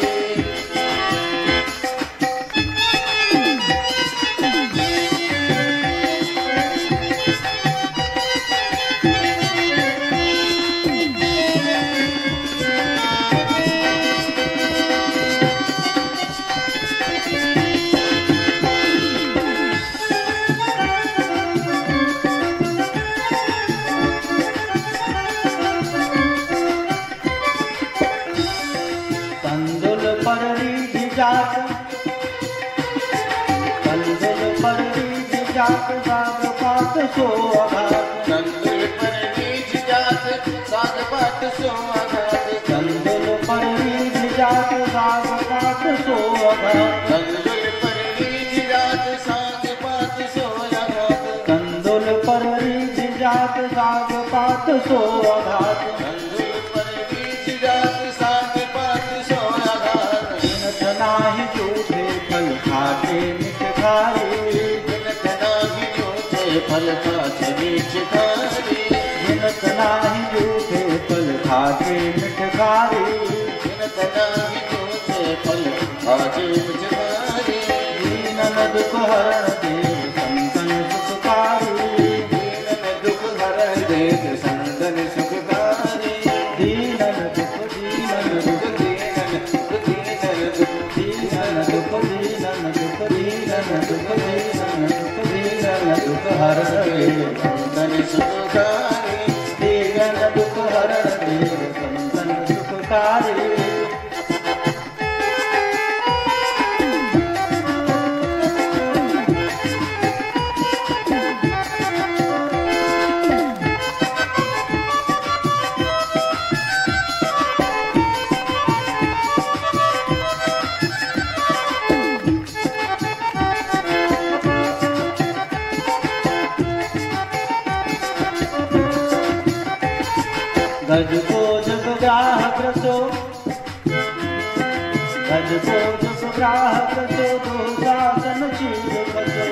कंदुल पर रीझ जात, कंदुल पर रीझ जात बाग पात सो अघात। कंदुल पर सांग पात सो आघात, अंधुल पर बीच जात सांग पात सो आघात, गिनत नाही झूठे फल खाते मिठ खारी, गिनत नाही झूठे फल खाते मीठ खारी, गिनत नाही झूठे फल खाते मिठ खारी, गिनत नाही झूठे फल खाते मीठ खारी, दीनन दुख हरण देव संतन सुखकारी, दीनन दुख हरण देव संतन सुखकारी, दीनन दुख दीनन दुख दीनन दुख दीनन दुख दीनन दुख दीनन दुख दीनन दुख दीनन दुख दीनन दुख हरण देव संतन सुखकारी, दीनन दुख हरण देव संतन सुखकारी। गज को जब ग्राहक रसो, गज को जब ग्राहक रसो, तो शासन चीर खसो,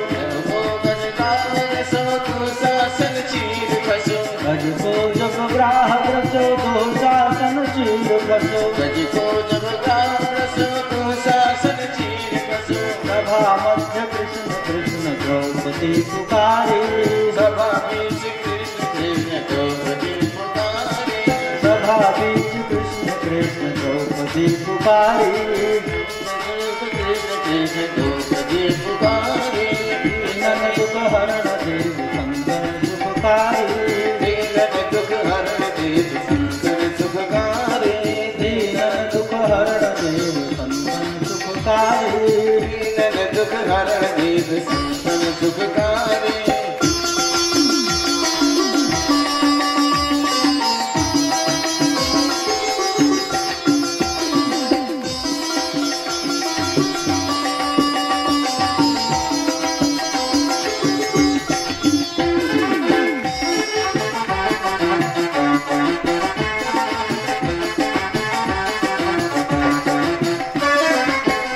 वो गजदार सो तू शासन चीर खसो, गज को जब ग्राहक रसो, तो शासन चीर खसो, गज को जब ग्राहक रसो तू शासन चीर खसो, सभा मध्य कृष्ण कृष्ण द्रौपदी पुकारी, सभा बीच कृष्ण कृष्ण द्रौपदी पुकारी, सभा बीच कृष्ण कृष्ण द्रौपदी पुकारी, कृष्ण कृष्ण द्रौपदी पुकारी, दीनन दुख हरण देव संतन सुखकारी, दीनन दुख हरण देव संतन सुखकारी, दीनन दुख हरण देव संतन सुखकारी, दीनन दुख हरण देव संतन सुखकारी।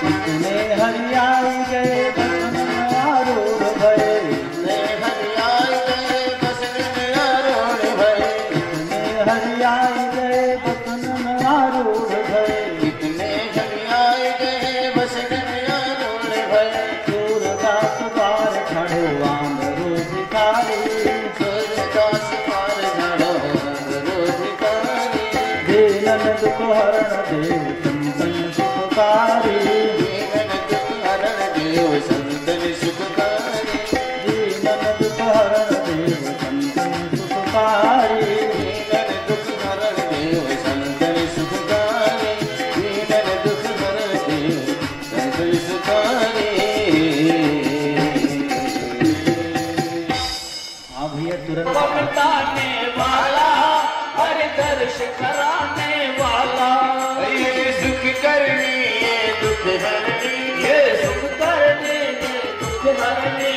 इतने हरियाई गए बसन आरूढ़ भये, इतने हरियाई गए बसन में आरूढ़ भये, इतने हरियाई गए बसन आरूढ़ भये, इतने हरियाई गए बसन में आरूढ़ भये, सूरदास पार छड़ो आंधरो भिखारी, सूरदास पार झाड़ो आंधरो भिखारी, दीनन दुख हरण देव संतन सुखकारी, दीनन दुख हरण देव संतन सुखकारी, दीनन दुख हरण देव संतन सुखकारी, दीनन दुख हरण देव संतन सुखकारी, दीनन दुख हरण देव संतन सुखकारी। हाँ भैया तुरंत बताने वाला हर दर्श कराने वाला, ये सुख करनी ये दुख हरनी, ये सुख करने ये दुख हरने,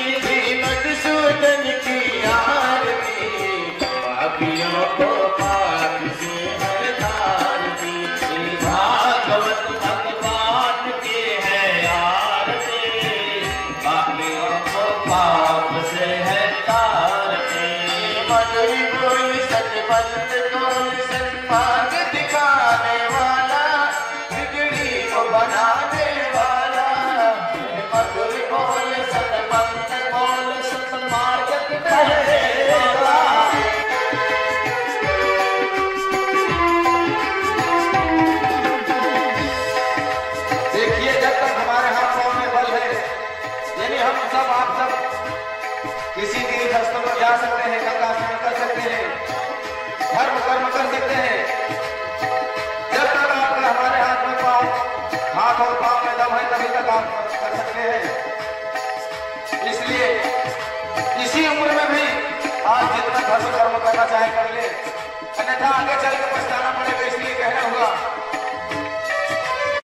मधुसूदन की आरती, पापियों को पाप से हर तारती, भागवत भगवान के है आरती, पापियों को पाप से है तारते, मधुर बोल सतबंद बोल सन्मार्ग दिखाने वाला, बिगड़ी को बनाने वाला, मधुर बोल सतबंध बोल सतमार्ग दिखाने वाला, देखिए जब तक हमारे हाथों में बल है, यानी हम सब आप सब किसी तीर्थ स्थल पर जा सकते हैं, गंगा स्नान कर सकते हैं, धर्म कर्म कर सकते हैं। जब तक आपका हमारे हाथ में हाथ और पाँव में दम है, तभी तक आप कर सकते हैं। इसलिए इसी उम्र में भी आप जितना धर्म कर्म करना चाहे कर ले, अन्यथा आगे चल के पछताना